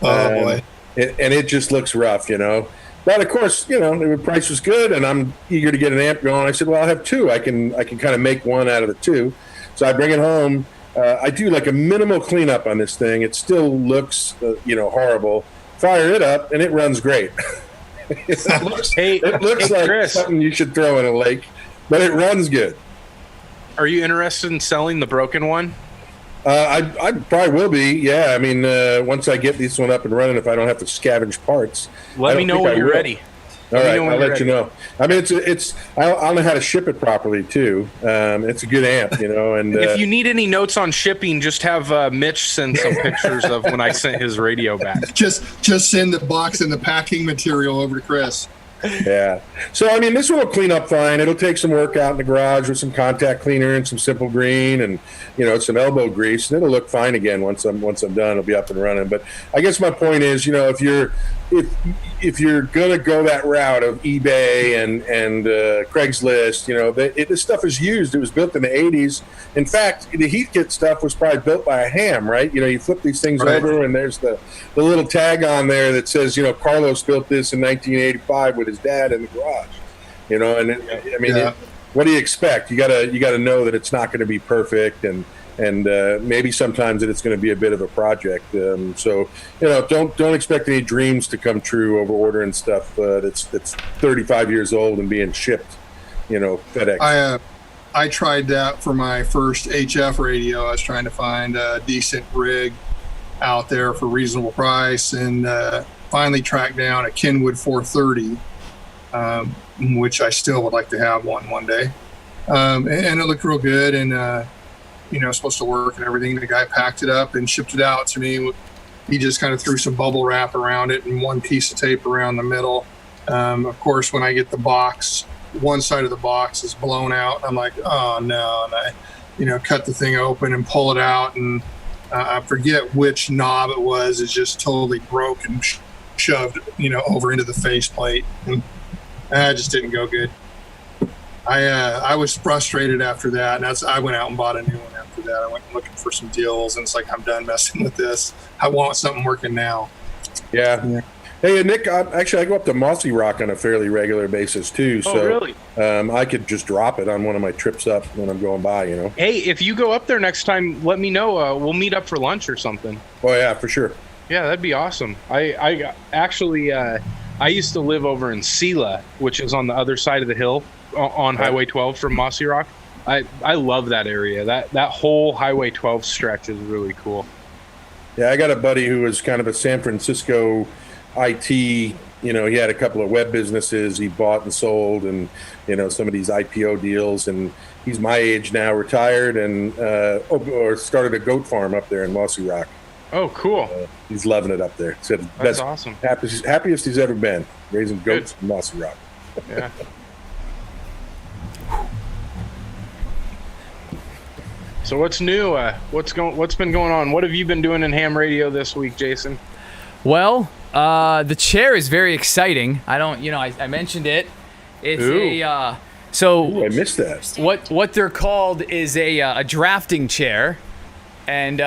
Oh, boy. And it just looks rough, you know. But of course, you know, the price was good, and I'm eager to get an amp going. I said, well, I'll have 2. I can kind of make one out of the 2. So I bring it home. I do like a minimal cleanup on this thing. It still looks, you know, horrible. Fire it up, and it runs great. it looks like Chris, something you should throw in a lake, but it runs good. Are you interested in selling the broken one? I probably will be. Yeah, I mean, once I get this one up and running, if I don't have to scavenge parts. Let me know when you're ready. All right, I'll let you know. I mean, I'll know how to ship it properly too. It's a good amp, you know. And if you need any notes on shipping, just have Mitch send some pictures of when I sent his radio back. Just send the box and the packing material over to Chris. Yeah. So I mean, this one will clean up fine. It'll take some work out in the garage with some contact cleaner and some simple green and, you know, some elbow grease, and it'll look fine again once I'm done. It'll be up and running. But I guess my point is, you know, if you're gonna go that route of eBay and Craigslist, you know, this stuff is used. It was built in the 80s. In fact, the heat kit stuff was probably built by a ham, right? You know, you flip these things over, and there's the little tag on there that says, you know, Carlos built this in 1985 with his dad in the garage. You know, and I mean, what do you expect? You gotta know that it's not going to be perfect, and maybe sometimes that it's going to be a bit of a project. So, you know, don't expect any dreams to come true over ordering stuff that's 35 years old and being shipped, you know, FedEx. I tried that for my first HF radio. I was trying to find a decent rig out there for a reasonable price, and finally tracked down a Kenwood 430, which I still would like to have one day. And it looked real good, and you know, supposed to work and everything. The guy packed it up and shipped it out to me. He just kind of threw some bubble wrap around it and one piece of tape around the middle. Of course, when I get the box, one side of the box is blown out. I'm like, oh no. And I, you know, cut the thing open and pull it out, and I forget which knob it was. It's just totally broke and shoved, over into the faceplate. And it just didn't go good. I was frustrated after that, and I went out and bought a new one after that. I went looking for some deals, and it's like, I'm done messing with this. I want something working now. Yeah. Hey, Nick, I go up to Mossy Rock on a fairly regular basis, too. So, really? I could just drop it on one of my trips up when I'm going by, Hey, if you go up there next time, let me know. We'll meet up for lunch or something. Oh, yeah, for sure. Yeah, that'd be awesome. I actually, I used to live over in Sela, which is on the other side of the hill on Highway 12 from Mossy Rock. I love that area. That whole Highway 12 stretch is really cool. Yeah, I got a buddy who was kind of a San Francisco IT, he had a couple of web businesses he bought and sold, and some of these IPO deals, and he's my age now, retired, and or started a goat farm up there in Mossy Rock. Oh, cool. He's loving it up there. Said that's awesome. Happiest he's ever been, raising goats in Mossy Rock. Yeah. So what's new? What's been going on? What have you been doing in ham radio this week, Jason? Well, the chair is very exciting. I mentioned it. It's I missed that. What they're called is a drafting chair, and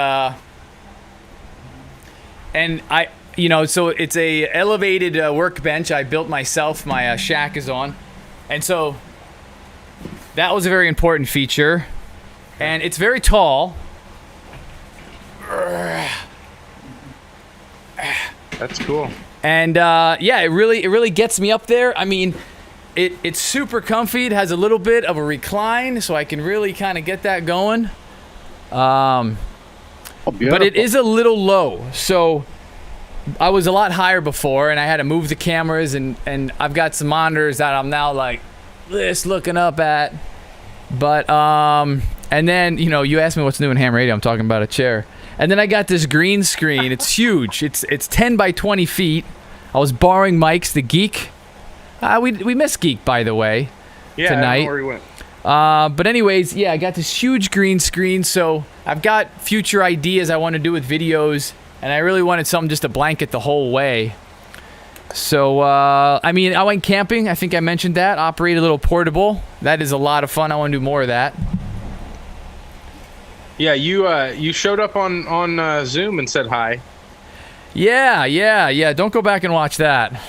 so it's a elevated workbench I built myself. My shack is on, and so that was a very important feature, and it's very tall. That's cool. And it really gets me up there. I mean, it's super comfy. It has a little bit of a recline, so I can really kind of get that going. But it is a little low. So I was a lot higher before, and I had to move the cameras, and I've got some monitors that I'm now like this looking up at. But and then you asked me what's new in ham radio. I'm talking about a chair. And then I got this green screen. It's huge. It's 10 by 20 feet. I was borrowing Mike's, the Geek. We missed Geek, by the way, tonight. Yeah, I know where he went. But anyways, I got this huge green screen. So I've got future ideas I want to do with videos, and I really wanted something just to blanket the whole way. So, I went camping. I think I mentioned that. Operate a little portable. That is a lot of fun. I want to do more of that. Yeah, you showed up on Zoom and said hi. Yeah. Don't go back and watch that.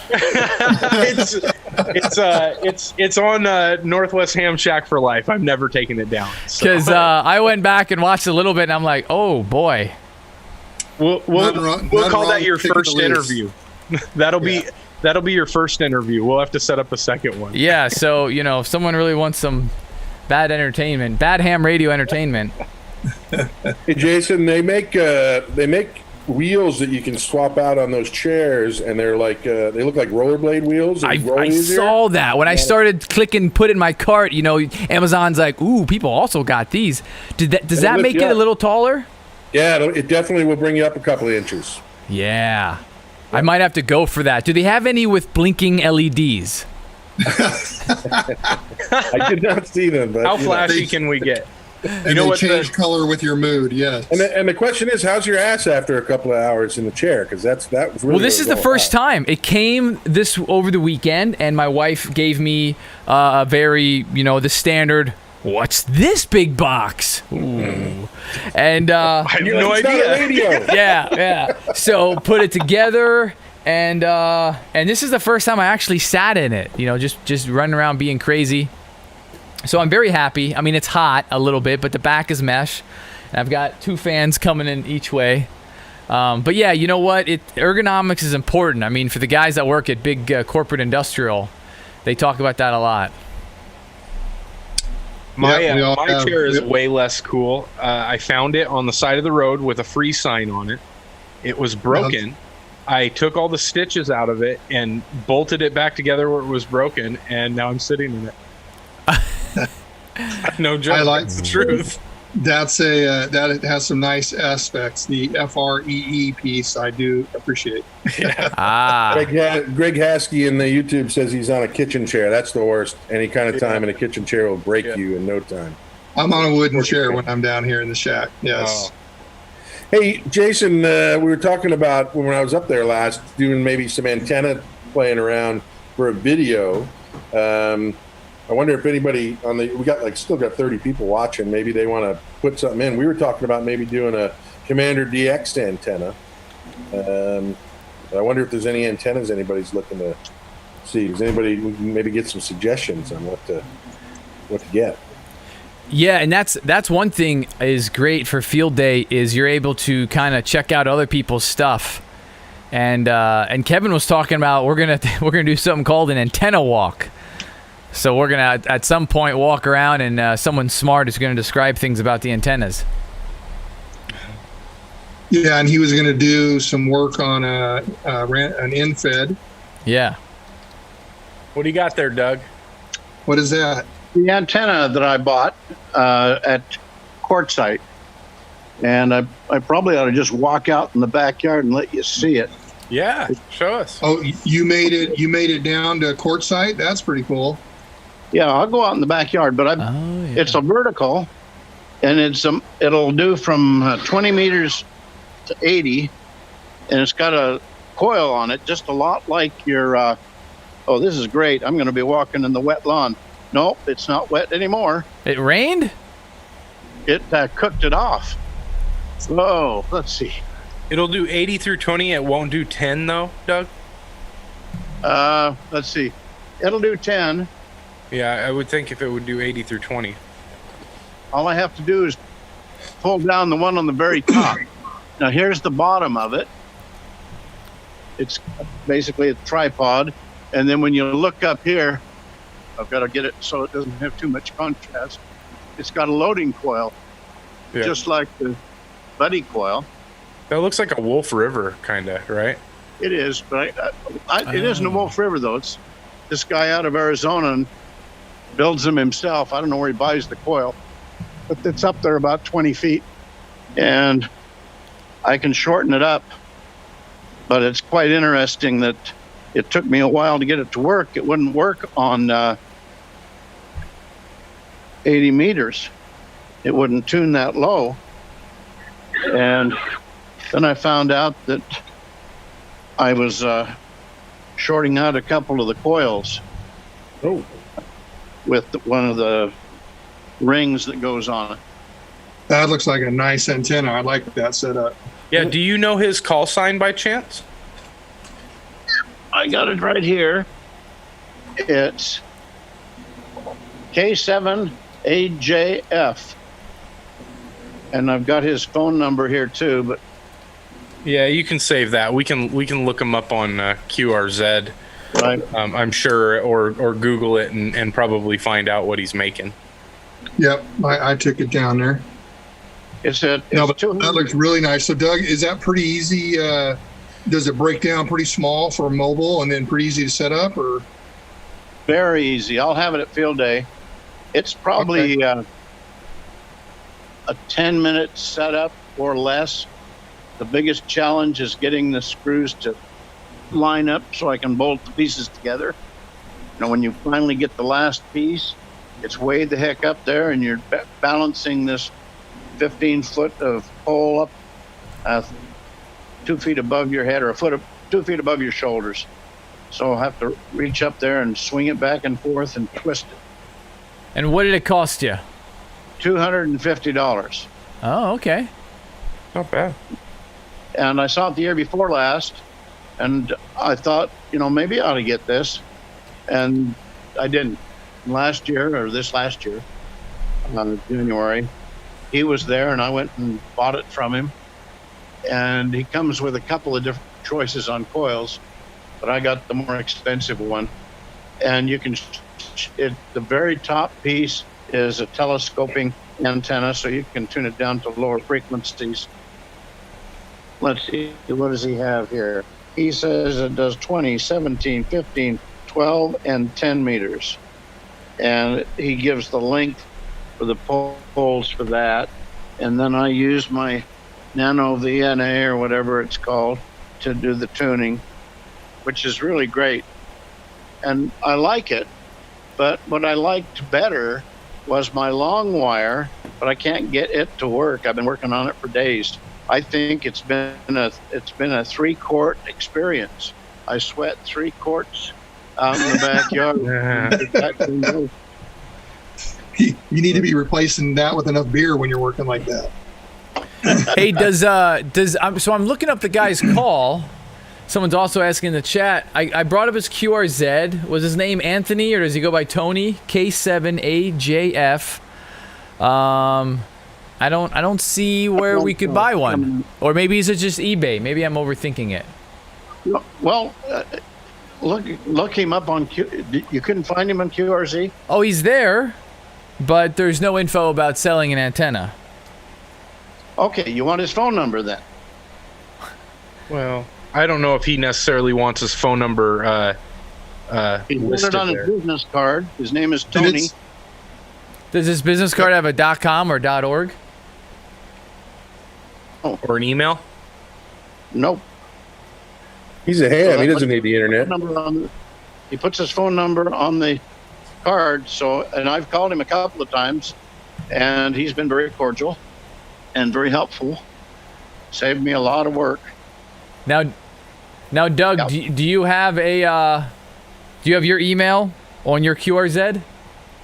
it's on Northwest Ham Shack for life. I'm never taking it down. Because I went back and watched a little bit, and I'm like, oh boy. We'll call that your first interview. That'll be your first interview. We'll have to set up a second one. Yeah. So if someone really wants some bad ham radio entertainment. Hey Jason, they make wheels that you can swap out on those chairs, and they're like they look like rollerblade wheels. I saw that when I started clicking, put in my cart. Amazon's like, ooh, people also got these. Does that make it a little taller? Yeah, it definitely will bring you up a couple of inches. Yeah, I might have to go for that. Do they have any with blinking LEDs? I did not see them. But, how flashy can we get? And they change color with your mood, yes. And the question is, how's your ass after a couple of hours in the chair? Because that was really. Well, this is the first time. It came this over the weekend, and my wife gave me a very, the standard. What's this big box? Ooh. And I have no idea. Yeah. So put it together, and this is the first time I actually sat in it. Just running around being crazy. So I'm very happy. I mean, it's hot a little bit, but the back is mesh. And I've got 2 fans coming in each way. But yeah, you know what? Ergonomics is important. I mean, for the guys that work at big corporate industrial, they talk about that a lot. My chair is way less cool. I found it on the side of the road with a free sign on it. It was broken. I took all the stitches out of it and bolted it back together where it was broken, and now I'm sitting in it. No joke. That's the truth. That's that has some nice aspects. The FREE piece I do appreciate. Yeah. Greg Haskey in the YouTube says he's on a kitchen chair. That's the worst. Any kind of time in a kitchen chair will break you in no time. I'm on a wooden chair when I'm down here in the shack. Yes. Hey, Jason, we were talking about when I was up there last, doing maybe some antenna playing around for a video. I wonder if anybody still got 30 people watching. Maybe they want to put something in. We were talking about maybe doing a Commander DX antenna. I wonder if there's any antennas anybody's looking to see. Does anybody maybe get some suggestions on what to get? Yeah, and that's one thing is great for field day is you're able to kind of check out other people's stuff. And Kevin was talking about we're gonna do something called an antenna walk. So we're gonna at some point walk around and someone smart is gonna describe things about the antennas. Yeah, and he was gonna do some work on an in-fed. Yeah. What do you got there, Doug? What is that? The antenna that I bought at Quartzsite, and I probably ought to just walk out in the backyard and let you see it. Yeah, show us. Oh, you made it down to Quartzsite? That's pretty cool. Yeah, I'll go out in the backyard, but it's a vertical, and it'll do from 20 meters to 80, and it's got a coil on it, just a lot like your. Oh, this is great! I'm going to be walking in the wet lawn. Nope, it's not wet anymore. It rained? It cooked it off. Whoa, let's see. It'll do 80 through 20. It won't do 10 though, Doug? Let's see. It'll do 10. Yeah, I would think if it would do 80 through 20. All I have to do is pull down the one on the very top. Now here's the bottom of it. It's basically a tripod. And then when you look up here, I've got to get it so it doesn't have too much contrast. It's got a loading coil, just like the buddy coil. That looks like a Wolf River, kind of, right? It is, but it isn't a Wolf River, though. It's this guy out of Arizona and builds them himself. I don't know where he buys the coil, but it's up there about 20 feet. And I can shorten it up, but it's quite interesting that it took me a while to get it to work. It wouldn't work on 80 meters. It wouldn't tune that low. And then I found out that I was shorting out a couple of the coils with one of the rings that goes on it. That looks like a nice antenna. I like that setup. Yeah, do you know his call sign by chance? I got it right here. It's K7AJF. And I've got his phone number here too, but yeah, you can save that. We can look him up on QRZ. Right. I'm sure, or Google it and probably find out what he's making. Yep, I took it down there. That looks really nice. So, Doug, is that pretty easy? Does it break down pretty small for mobile and then pretty easy to set up, or? Very easy. I'll have it at field day. It's probably a 10-minute setup or less. The biggest challenge is getting the screws to line up so I can bolt the pieces together. You know, when you finally get the last piece, it's way the heck up there, and you're balancing this 15-foot of pole up 2 feet above your head, or 2 feet above your shoulders. So I'll have to reach up there and swing it back and forth and twist it. And what did it cost you? $250. Oh, okay. Not bad. And I saw it the year before last, and I thought, maybe I ought to get this. And I didn't. Last year, January, he was there, and I went and bought it from him. And he comes with a couple of different choices on coils, but I got the more expensive one. And you can, the very top piece is a telescoping antenna, so you can tune it down to lower frequencies. Let's see, what does he have here? He says it does 20, 17, 15, 12, and 10 meters. And he gives the length for the poles for that. And then I use my Nano VNA or whatever it's called to do the tuning, which is really great. And I like it, but what I liked better was my long wire, but I can't get it to work. I've been working on it for days. I think it's been a 3-quart experience. I sweat 3 quarts out in the backyard. You need to be replacing that with enough beer when you're working like that. Hey, so I'm looking up the guy's call. Someone's also asking in the chat. I brought up his QRZ. Was his name Anthony or does he go by Tony? K7AJF. I don't see where we could buy one. Or maybe is it just eBay? Maybe I'm overthinking it. Well, look him up on you couldn't find him on QRZ? Oh, he's there, but there's no info about selling an antenna. Okay, you want his phone number then? Well, I don't know if he necessarily wants his phone number He put listed it on there. his business card. His name is Tony. Does his business card have a .com or .org? Oh. Or an email? Nope. He's a ham. He doesn't need the internet. He puts his phone number on the card. And I've called him a couple of times, and he's been very cordial and very helpful. Saved me a lot of work. Now, Doug, do you have your email on your QRZ?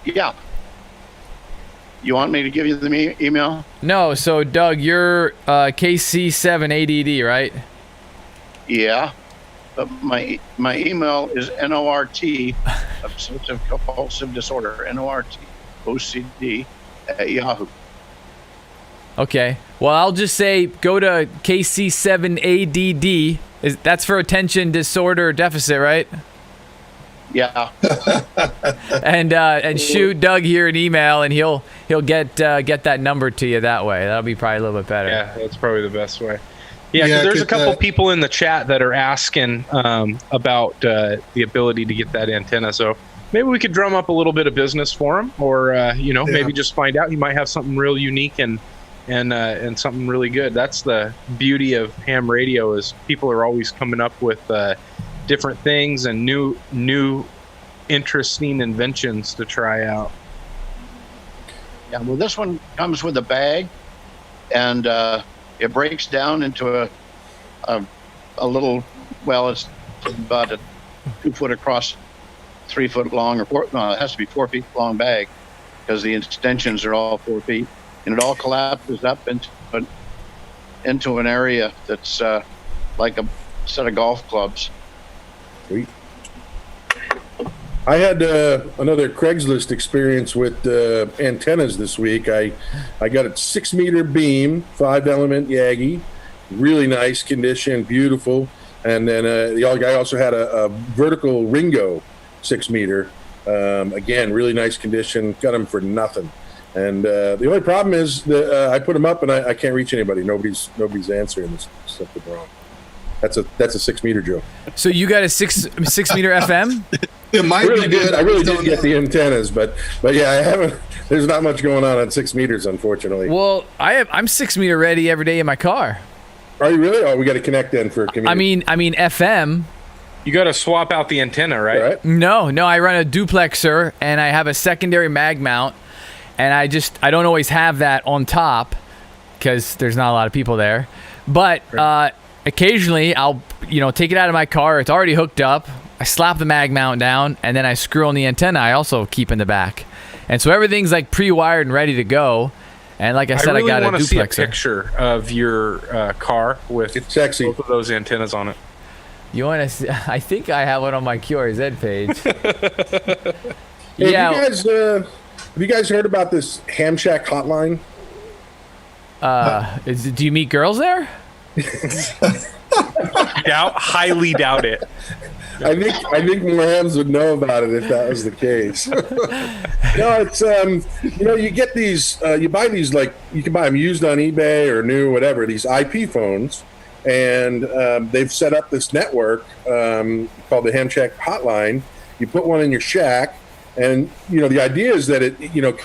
Yeah. You want me to give you the email? No. So, Doug, you're KC7ADD, right? Yeah. But my email is NORT, obsessive compulsive disorder, NORT, OCD, at Yahoo. Okay. Well, I'll just say go to KC7ADD. That's for attention disorder deficit, right? Yeah. and shoot Doug here an email, and he'll get that number to you that way. That'll be probably a little bit better. Yeah, that's probably the best way. Yeah, 'cause there's a couple people in the chat that are asking about the ability to get that antenna. So maybe we could drum up a little bit of business for him, or maybe just find out he might have something real unique and something really good. That's the beauty of ham radio, is people are always coming up with different things and new interesting inventions to try out. Yeah, well, this one comes with a bag, and it breaks down into a little, well, it's about a 2 foot across, 3 foot long, or it has to be 4 feet long bag, because the extensions are all 4 feet, and it all collapses up into an area that's like a set of golf clubs. Sweet. I had another Craigslist experience with antennas this week. I got a 6-meter beam, 5-element Yagi, really nice condition, beautiful. And then the other guy also had a vertical Ringo 6-meter, again, really nice condition. Got them for nothing. And the only problem is that I put them up and I can't reach anybody. Nobody's answering this. Something wrong. That's a 6-meter, Joe. So you got a 6-meter FM? It might really be good. I really did get the antennas, but yeah, I haven't. There's not much going on 6 meters, unfortunately. Well, I'm 6-meter ready every day in my car. Are you really? Oh, we got to connect then for community. I mean FM. You got to swap out the antenna, right? No, I run a duplexer and I have a secondary mag mount, and I don't always have that on top because there's not a lot of people there. But occasionally I'll take it out of my car. It's already hooked up. I slap the mag mount down, and then I screw on the antenna I also keep in the back. And so everything's like pre-wired and ready to go. And like I said, really I got a duplexer. want to see a picture of your car with both of those antennas on it. You want to see? I think I have one on my QRZ page. Hey, have you guys heard about this Ham Shack hotline? Do you meet girls there? Highly doubt it. I think more hams would know about it if that was the case. No, it's you get these, you buy these, like, you can buy them used on eBay or new, whatever, these IP phones, and they've set up this network called the Ham Shack Hotline. You put one in your shack, and the idea is that it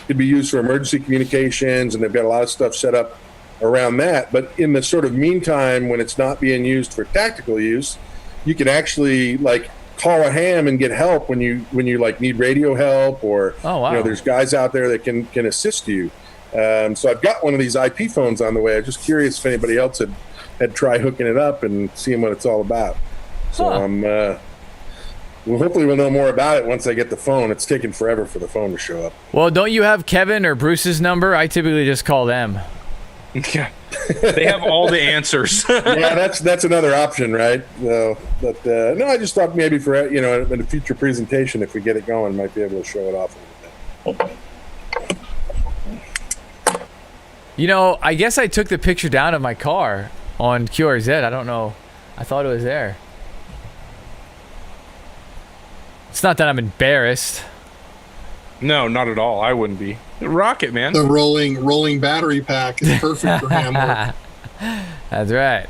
could be used for emergency communications, and they've got a lot of stuff set up around that. But in the sort of meantime, when it's not being used for tactical use, you can actually call a ham and get help when you need radio help, or there's guys out there that can assist you. So I've got one of these IP phones on the way. I'm just curious if anybody else had tried hooking it up and seeing what it's all about. So I'm well, hopefully we'll know more about it once I get the phone. It's taken forever for the phone to show up. Well, don't you have Kevin or Bruce's number? I typically just call them. Yeah, they have all the answers. Yeah, that's another option, right? But no, I just thought maybe for in a future presentation, if we get it going, might be able to show it off a little bit. I guess I took the picture down of my car on QRZ. I don't know. I thought it was there. It's not that I'm embarrassed. No, not at all. I wouldn't be. Rocket, man. The rolling battery pack is perfect for ham work. That's right.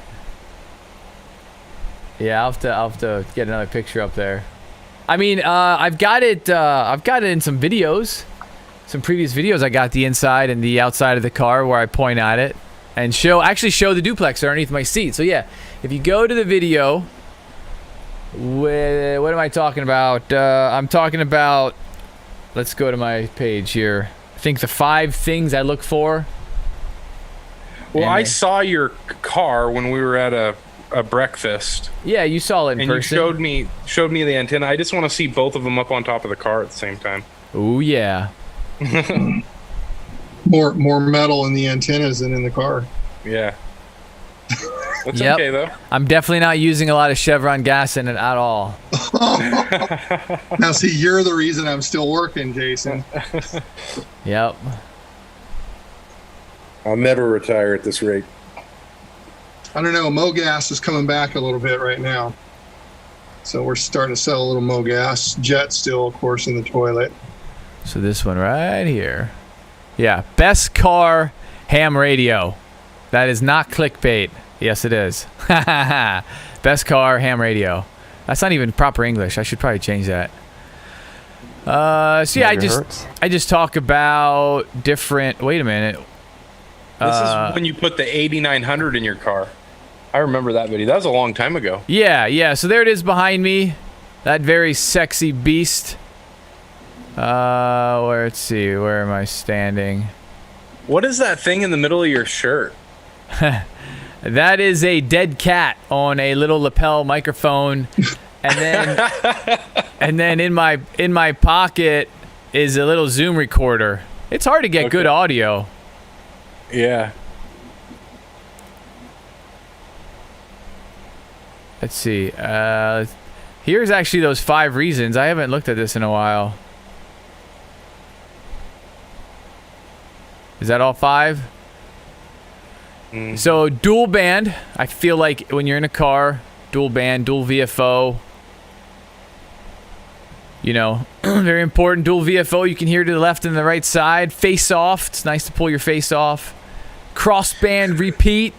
Yeah, I'll have to get another picture up there. I mean, I've got it in some videos. Some previous videos, I got the inside and the outside of the car where I point at it and show the duplex underneath my seat. So yeah, if you go to the video, what am I talking about? I'm talking about, let's go to my page here. I think the 5 things I look for. Well, I saw your car when we were at a breakfast. Yeah, you saw it in person. And you showed me the antenna. I just want to see both of them up on top of the car at the same time. Oh yeah. more metal in the antennas than in the car. Yeah. That's okay though. I'm definitely not using a lot of Chevron gas in it at all. Now see, you're the reason I'm still working, Jason. Yep. I'll never retire at this rate. I don't know. MoGas is coming back a little bit right now. So we're starting to sell a little MoGas. Jet still, of course, in the toilet. So this one right here. Yeah, best car ham radio. That is not clickbait. Yes, it is. Best car ham radio. That's not even proper English. I should probably change that. So yeah, I just talk about different. Wait a minute. This is when you put the 8900 in your car. I remember that video. That was a long time ago. Yeah. So there it is behind me. That very sexy beast. Let's see. Where am I standing? What is that thing in the middle of your shirt? That is a dead cat on a little lapel microphone, and then in my pocket is a little Zoom recorder. It's hard to get good audio. Yeah. Let's see. Here's actually those 5 reasons. I haven't looked at this in a while. Is that all 5? So dual band, I feel like when you're in a car, dual band, dual VFO, very important. Dual VFO, you can hear to the left and the right side. Face off, it's nice to pull your face off. Cross band repeat,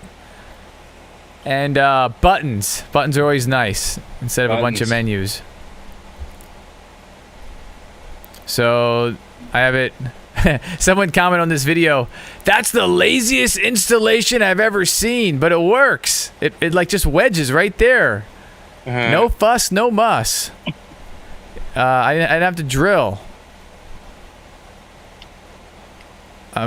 and buttons. Buttons are always nice instead of a bunch of menus. So I have it. Someone comment on this video, that's the laziest installation I've ever seen, but it works. It like just wedges right there. No fuss, no muss. I'd have to drill.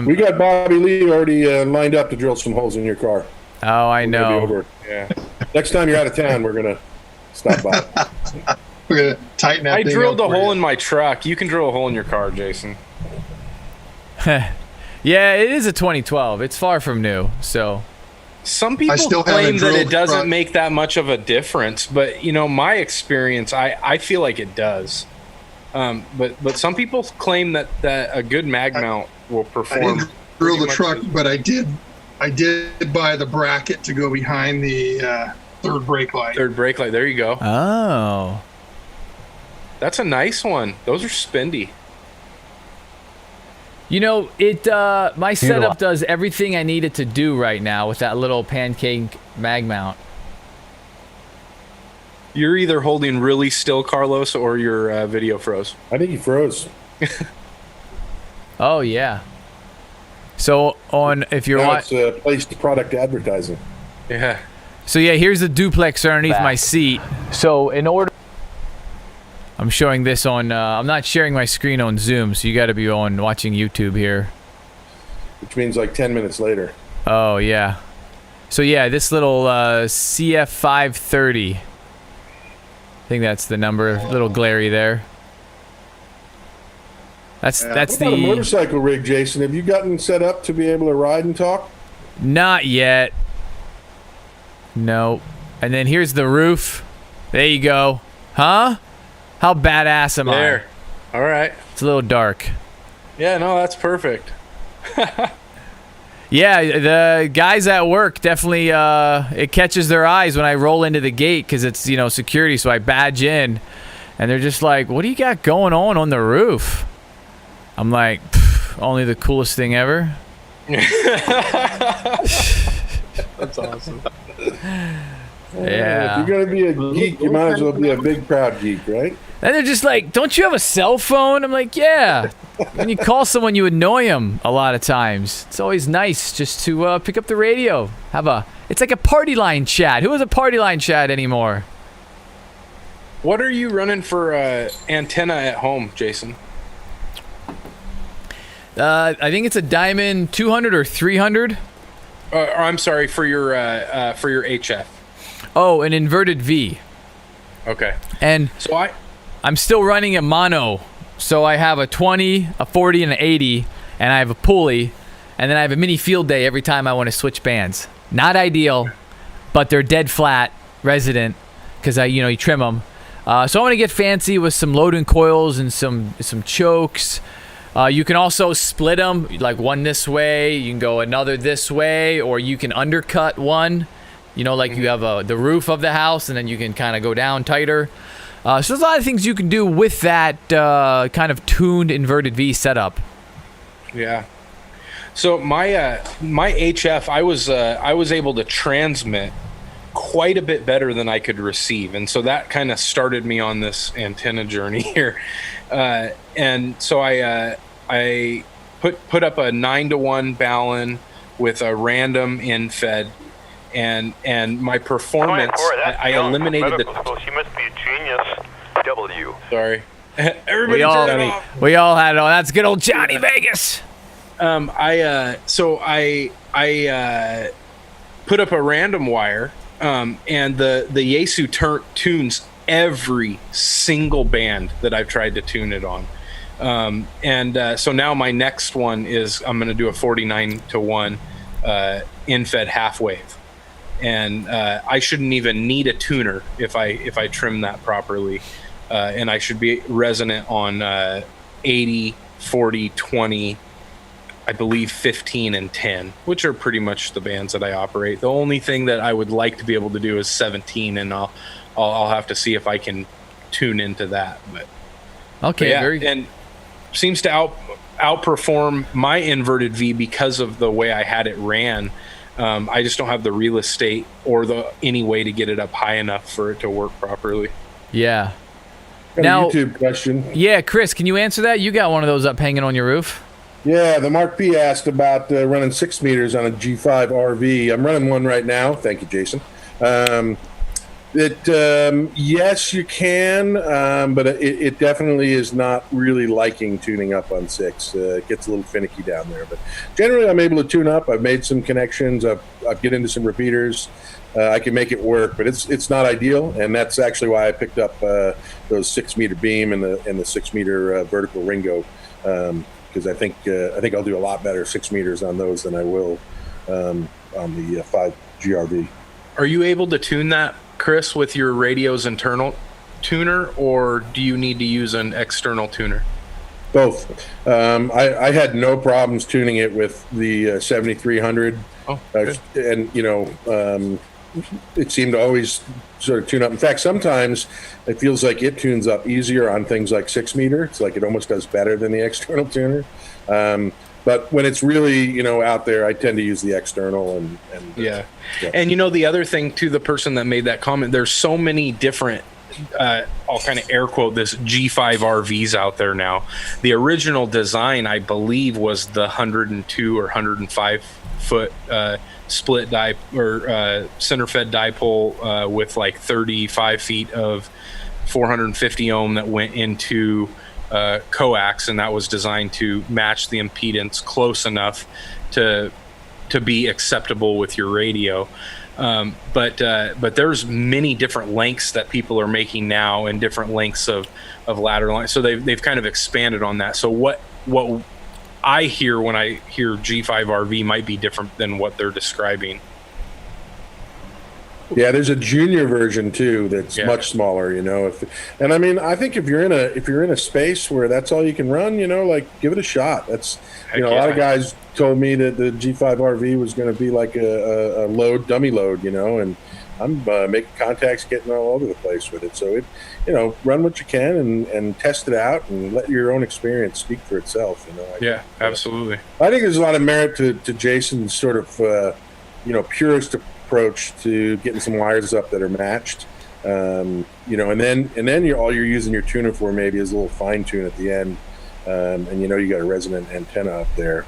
We got Bobby Lee already lined up to drill some holes in your car. Oh, I know. Yeah. Next time you're out of town, we're going to stop by. We're going to tighten that I thing drilled up a hole in my truck. You can drill a hole in your car, Jason. Yeah, it is a 2012. It's far from new, so. Some people claim that it doesn't make that much of a difference, but my experience, I feel like it does. But some people claim that a good mag mount will perform. I didn't drill the truck, but I did buy the bracket to go behind the third brake light. Third brake light. There you go. Oh, that's a nice one. Those are spendy. My setup does everything I need it to do right now with that little pancake mag mount. You're either holding really still, Carlos, or your video froze. I think he froze. Oh, yeah. So if you're watching, it's placed product advertising. Yeah. So yeah, here's the duplex underneath my seat. So in order, I'm showing this on. I'm not sharing my screen on Zoom, so you got to be watching YouTube here. which means like 10 minutes later. Oh, yeah. So, yeah, this little CF530. I think that's the number. A little glary there. That's what about a motorcycle rig, Jason? Have you gotten set up to be able to ride and talk? Not yet. No. And then here's the roof. There you go. Huh? How badass am I? All right. It's a little dark. Yeah, no, that's perfect. Yeah, the guys at work definitely, it catches their eyes when I roll into the gate because it's, security, so I badge in. And they're just like, what do you got going on the roof? I'm like, only the coolest thing ever. That's awesome. Yeah. If you're going to be a geek, you might as well be a big, proud geek, right? And they're just like, don't you have a cell phone? I'm like, yeah. When you call someone, you annoy them a lot of times. It's always nice just to pick up the radio. It's like a party line chat. Who has a party line chat anymore? What are you running for antenna at home, Jason? I think it's a Diamond 200 or 300. I'm sorry, for your HF. Oh, an inverted V. Okay. And so I'm still running a mono. So I have a 20, a 40, and an 80, and I have a pulley, and then I have a mini field day every time I want to switch bands. Not ideal, but they're dead flat, resident, because you trim them. So I want to get fancy with some loading coils and some chokes. You can also split them, like one this way, you can go another this way, or you can undercut one. You have the roof of the house, and then you can kind of go down tighter. So there's a lot of things you can do with that kind of tuned inverted V setup. Yeah. So my HF, I was able to transmit quite a bit better than I could receive, and so that kind of started me on this antenna journey here. And so I put up a 9-to-1 Balun with a random in-fed. And my performance, I eliminated the. She must be a genius. W. Sorry, we all had it. Oh, that's good old Johnny Vegas. I put up a random wire, and the Yaesu tunes every single band that I've tried to tune it on. So now my next one is I'm going to do a 49-to-1 in-fed half wave. And I shouldn't even need a tuner if I trim that properly, and I should be resonant on 80, 40, 20, I believe 15 and 10, which are pretty much the bands that I operate. The only thing that I would like to be able to do is 17, and I'll have to see if I can tune into that. But okay, yeah, and seems to outperform my inverted V because of the way I had it ran. I just don't have the real estate or any way to get it up high enough for it to work properly. Yeah. Got a YouTube question. Yeah, Chris, can you answer that? You got one of those up hanging on your roof. Yeah, the Mark P asked about running 6 meters on a G5 RV. I'm running one right now. Thank you, Jason. Yes, you can, but it definitely is not really liking tuning up on 6. It gets a little finicky down there, but generally I'm able to tune up. I've made some connections. I've get into some repeaters. I can make it work, but it's not ideal, and that's actually why I picked up those 6 meter beam and the 6 meter vertical Ringo, because I think I'll do a lot better 6 meters on those than I will on the 5 GRV. Are you able to tune that, Chris, with your radio's internal tuner, or do you need to use an external tuner? Both. I had no problems tuning it with the 7300. Oh, and it seemed to always sort of tune up. In fact, sometimes it feels like it tunes up easier on things like 6 meter. It's like it almost does better than the external tuner. But when it's really, out there, I tend to use the external. And yeah. And, the other thing, to the person that made that comment, there's so many different, I'll kind of air quote this, G5 RVs out there now. The original design, I believe, was the 102 or 105 foot split or center fed dipole with like 35 feet of 450 ohm that went into coax, and that was designed to match the impedance close enough to be acceptable with your radio. But there's many different lengths that people are making now, and different lengths of ladder line. So they've kind of expanded on that. So what I hear when I hear G5RV might be different than what they're describing. Yeah, there's a junior version too that's much smaller, and I mean, I think if you're in a space where that's all you can run, like, give it a shot. That's a lot of guys told me that the G5RV was going to be like a dummy load, and I'm making contacts, getting all over the place with it. So run what you can and test it out, and let your own experience speak for itself. Absolutely. I think there's a lot of merit to Jason's sort of purist approach to getting some wires up that are matched, and then all you're using your tuner for maybe is a little fine tune at the end, and you got a resonant antenna up there.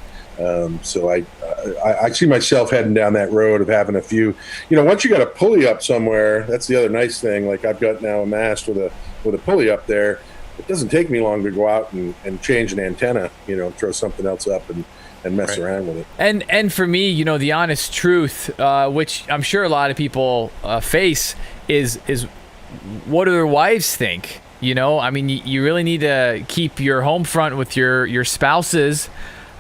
So I see myself heading down that road of having a few, once you got a pulley up somewhere, that's the other nice thing. Like, I've got now a mast with a pulley up there. It doesn't take me long to go out and change an antenna, throw something else up and mess around with it. And for me, the honest truth, which I'm sure a lot of people face, is what do their wives think? I mean, you really need to keep your home front with your spouses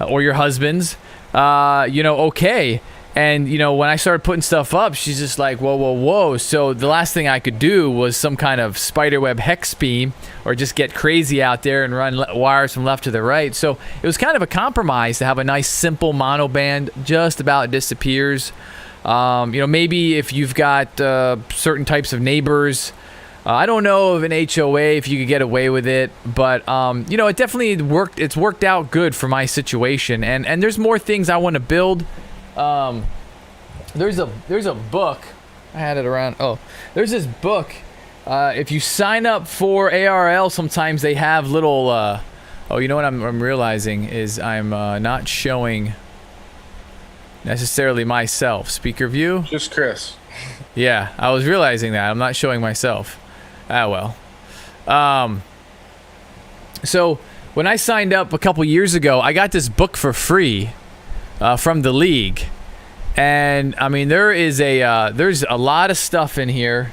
or your husbands, okay. And, when I started putting stuff up, she's just like, whoa. So the last thing I could do was some kind of spiderweb hex beam, or just get crazy out there and run wires from left to the right. So it was kind of a compromise to have a nice, simple monoband, just about disappears. Maybe if you've got certain types of neighbors, I don't know of an HOA if you could get away with it, but it definitely worked. It's worked out good for my situation, and there's more things I want to build. There's a book. I had it around. Oh, there's this book. If you sign up for ARL, sometimes they have little. You know what I'm realizing is I'm not showing necessarily myself. Speaker view. Just Chris. Yeah, I was realizing that I'm not showing myself. So when I signed up a couple years ago, I got this book for free from the league, and I mean, there's a lot of stuff in here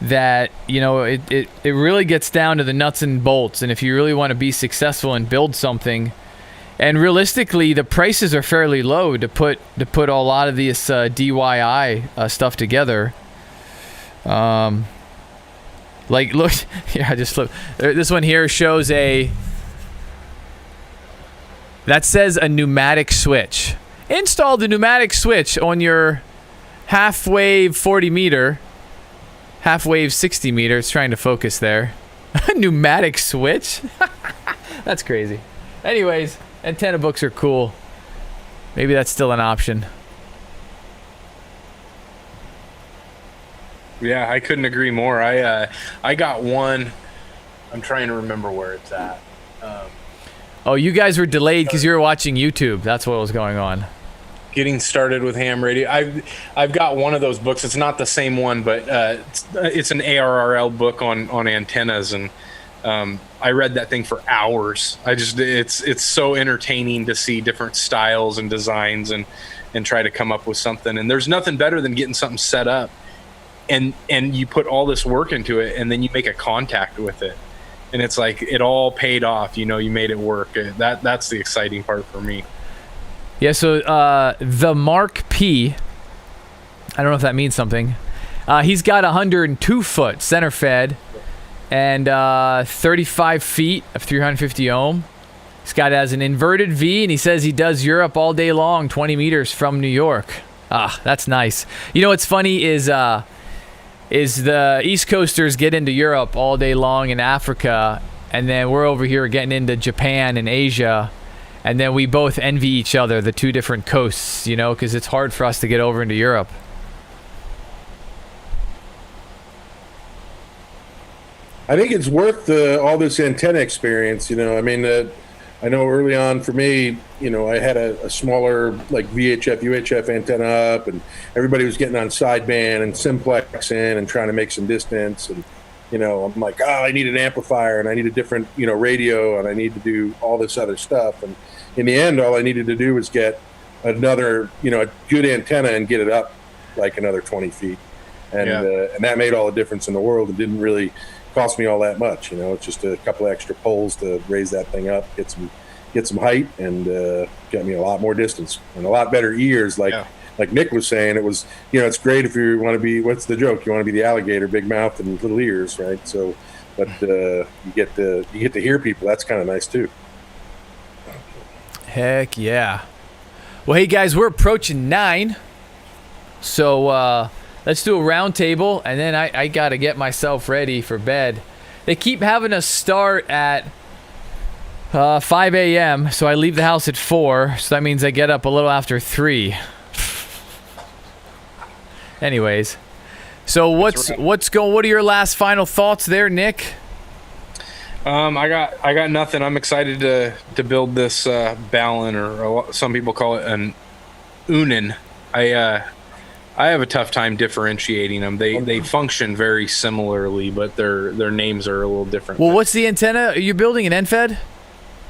that it really gets down to the nuts and bolts. And if you really want to be successful and build something, and realistically, the prices are fairly low to put a lot of this DIY stuff together. Like, look, yeah, I just look. This one here shows that says a pneumatic switch. Install the pneumatic switch on your half-wave 40 meter, half-wave 60 meter. It's trying to focus there. A pneumatic switch? That's crazy. Anyways, antenna books are cool. Maybe that's still an option. Yeah, I couldn't agree more. I got one. I'm trying to remember where it's at. You guys were delayed because you were watching YouTube. That's what was going on. Getting started with ham radio. I've got one of those books. It's not the same one, but it's an ARRL book on antennas, and I read that thing for hours. It's so entertaining to see different styles and designs and try to come up with something. And there's nothing better than getting something set up. And you put all this work into it, and then you make a contact with it, and it's like it all paid off. You made it work. That's the exciting part for me. Yeah. So the Mark P, I don't know if that means something. He's got 102 foot center fed and 35 feet of 350 ohm. He's got it as an inverted V, and he says he does Europe all day long, 20 meters from New York. That's nice. What's funny is the East Coasters get into Europe all day long in Africa, and then we're over here getting into Japan and Asia, and then we both envy each other, the two different coasts, because it's hard for us to get over into Europe. I think it's worth all this antenna experience, I mean, I know early on for me, I had a smaller like VHF, UHF antenna up, and everybody was getting on sideband and simplex in and trying to make some distance. And, I'm like, I need an amplifier and I need a different, radio, and I need to do all this other stuff. And in the end, all I needed to do was get another, a good antenna and get it up like another 20 feet. And that made all the difference in the world. It didn't really cost me all that much. It's just a couple of extra poles to raise that thing up, get some height, and get me a lot more distance and a lot better ears. Like Nick was saying, it was, it's great if you want to be, what's the joke? You want to be the alligator, big mouth and little ears, right? So, but you get to hear people. That's kind of nice too. Heck yeah. Well, hey guys, we're approaching 9. So let's do a round table, and then I got to get myself ready for bed. They keep having us start at 5 a.m., so I leave the house at 4, so that means I get up a little after 3. Anyways, so what are your last final thoughts there, Nick? I got nothing. I'm excited to build this Balun, or some people call it an Unin. I have a tough time differentiating them. They function very similarly, but their names are a little different. Well, what's the antenna? Are you building an NFED?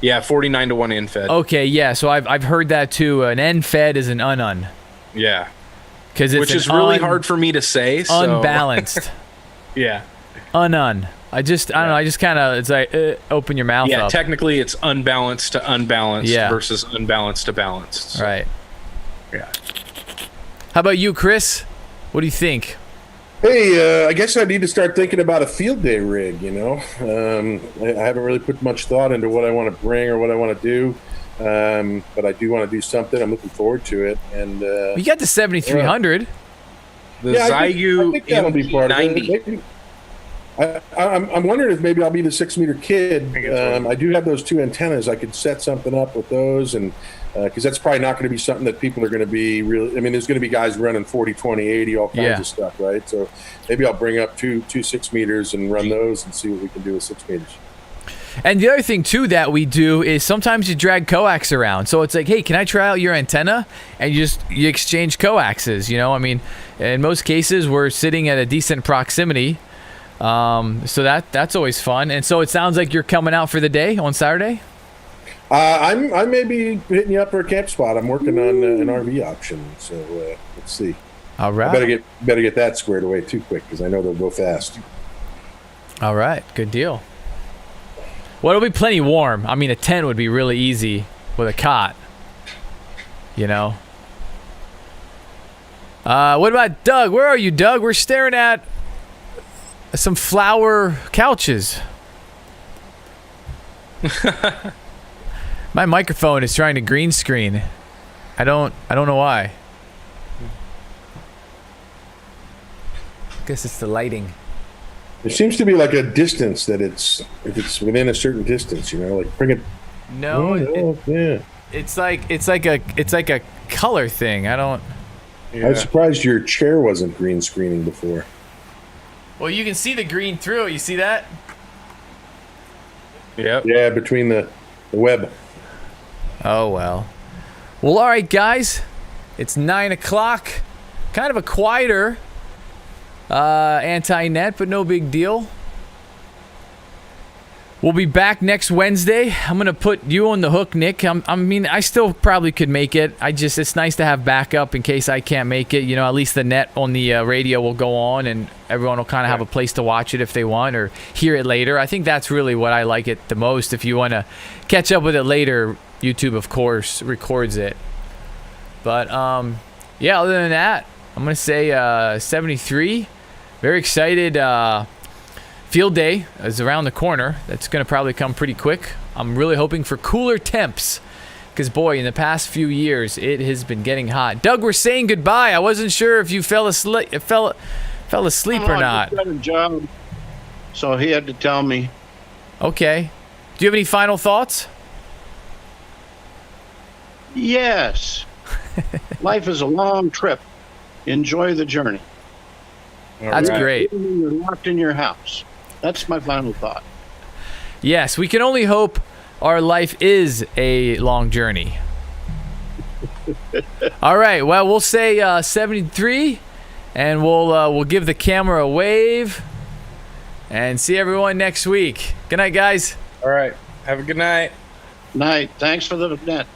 Yeah, 49 to 1 NFED. Okay, yeah. So I've heard that too. An NFED is an unun. Yeah. Which is really hard for me to say. So. Unbalanced. Yeah. Unun. I don't know. I just kind of, it's like, open your mouth up. Yeah, technically it's unbalanced to unbalanced versus unbalanced to balanced. So. Right. Yeah. How about you, Chris? What do you think? Hey, I guess I need to start thinking about a field day rig, I haven't really put much thought into what I want to bring or what I want to do. But I do want to do something. I'm looking forward to it. And you got the 7300. The Zygu I think that'll be part of it. I'm wondering if maybe I'll be the 6-meter kid. I do have those 2 antennas. I could set something up with those, and because that's probably not going to be something that people are going to be really. I mean, there's going to be guys running 40, 20, 80, all kinds of stuff, right? So maybe I'll bring up two 6-meters and run those and see what we can do with 6 meters. And the other thing, too, that we do is sometimes you drag coax around. So it's like, hey, can I try out your antenna? And you exchange coaxes, I mean, in most cases, we're sitting at a decent proximity. So that's always fun. And so it sounds like you're coming out for the day on Saturday? I may be hitting you up for a camp spot. I'm working on an RV option. So let's see. All right. I better get that squared away too quick because I know they'll go fast. All right. Good deal. Well, it'll be plenty warm. I mean, a tent would be really easy with a cot, What about Doug? Where are you, Doug? We're staring at some flower couches. My microphone is trying to green screen. I don't know why. Guess it's the lighting. There seems to be like a distance that if it's within a certain distance, like bring it. No, yeah. It's like a color thing. I don't. Yeah. I'm surprised your chair wasn't green screening before. Well, you can see the green through it. You see that? Yep. Yeah, between the web. Oh well. Well, all right, guys. It's 9 o'clock. Kind of a quieter anti-net, but no big deal. We'll be back next Wednesday. I'm going to put you on the hook, Nick. I still probably could make it. It's nice to have backup in case I can't make it. At least the net on the radio will go on, and everyone will kind of have a place to watch it if they want or hear it later. I think that's really what I like it the most. If you want to catch up with it later, YouTube, of course, records it. But, yeah, other than that, I'm going to say 73. Very excited. Field day is around the corner. That's going to probably come pretty quick. I'm really hoping for cooler temps because, boy, in the past few years, it has been getting hot. Doug, we're saying goodbye. I wasn't sure if you fell asleep or not. I got a job, so he had to tell me. Okay. Do you have any final thoughts? Yes. Life is a long trip. Enjoy the journey. That's great. Even when you're locked in your house. That's my final thought. Yes, we can only hope our life is a long journey. All right, well, we'll say 73, and we'll give the camera a wave. And see everyone next week. Good night, guys. All right. Have a good night. Night. Thanks for the net.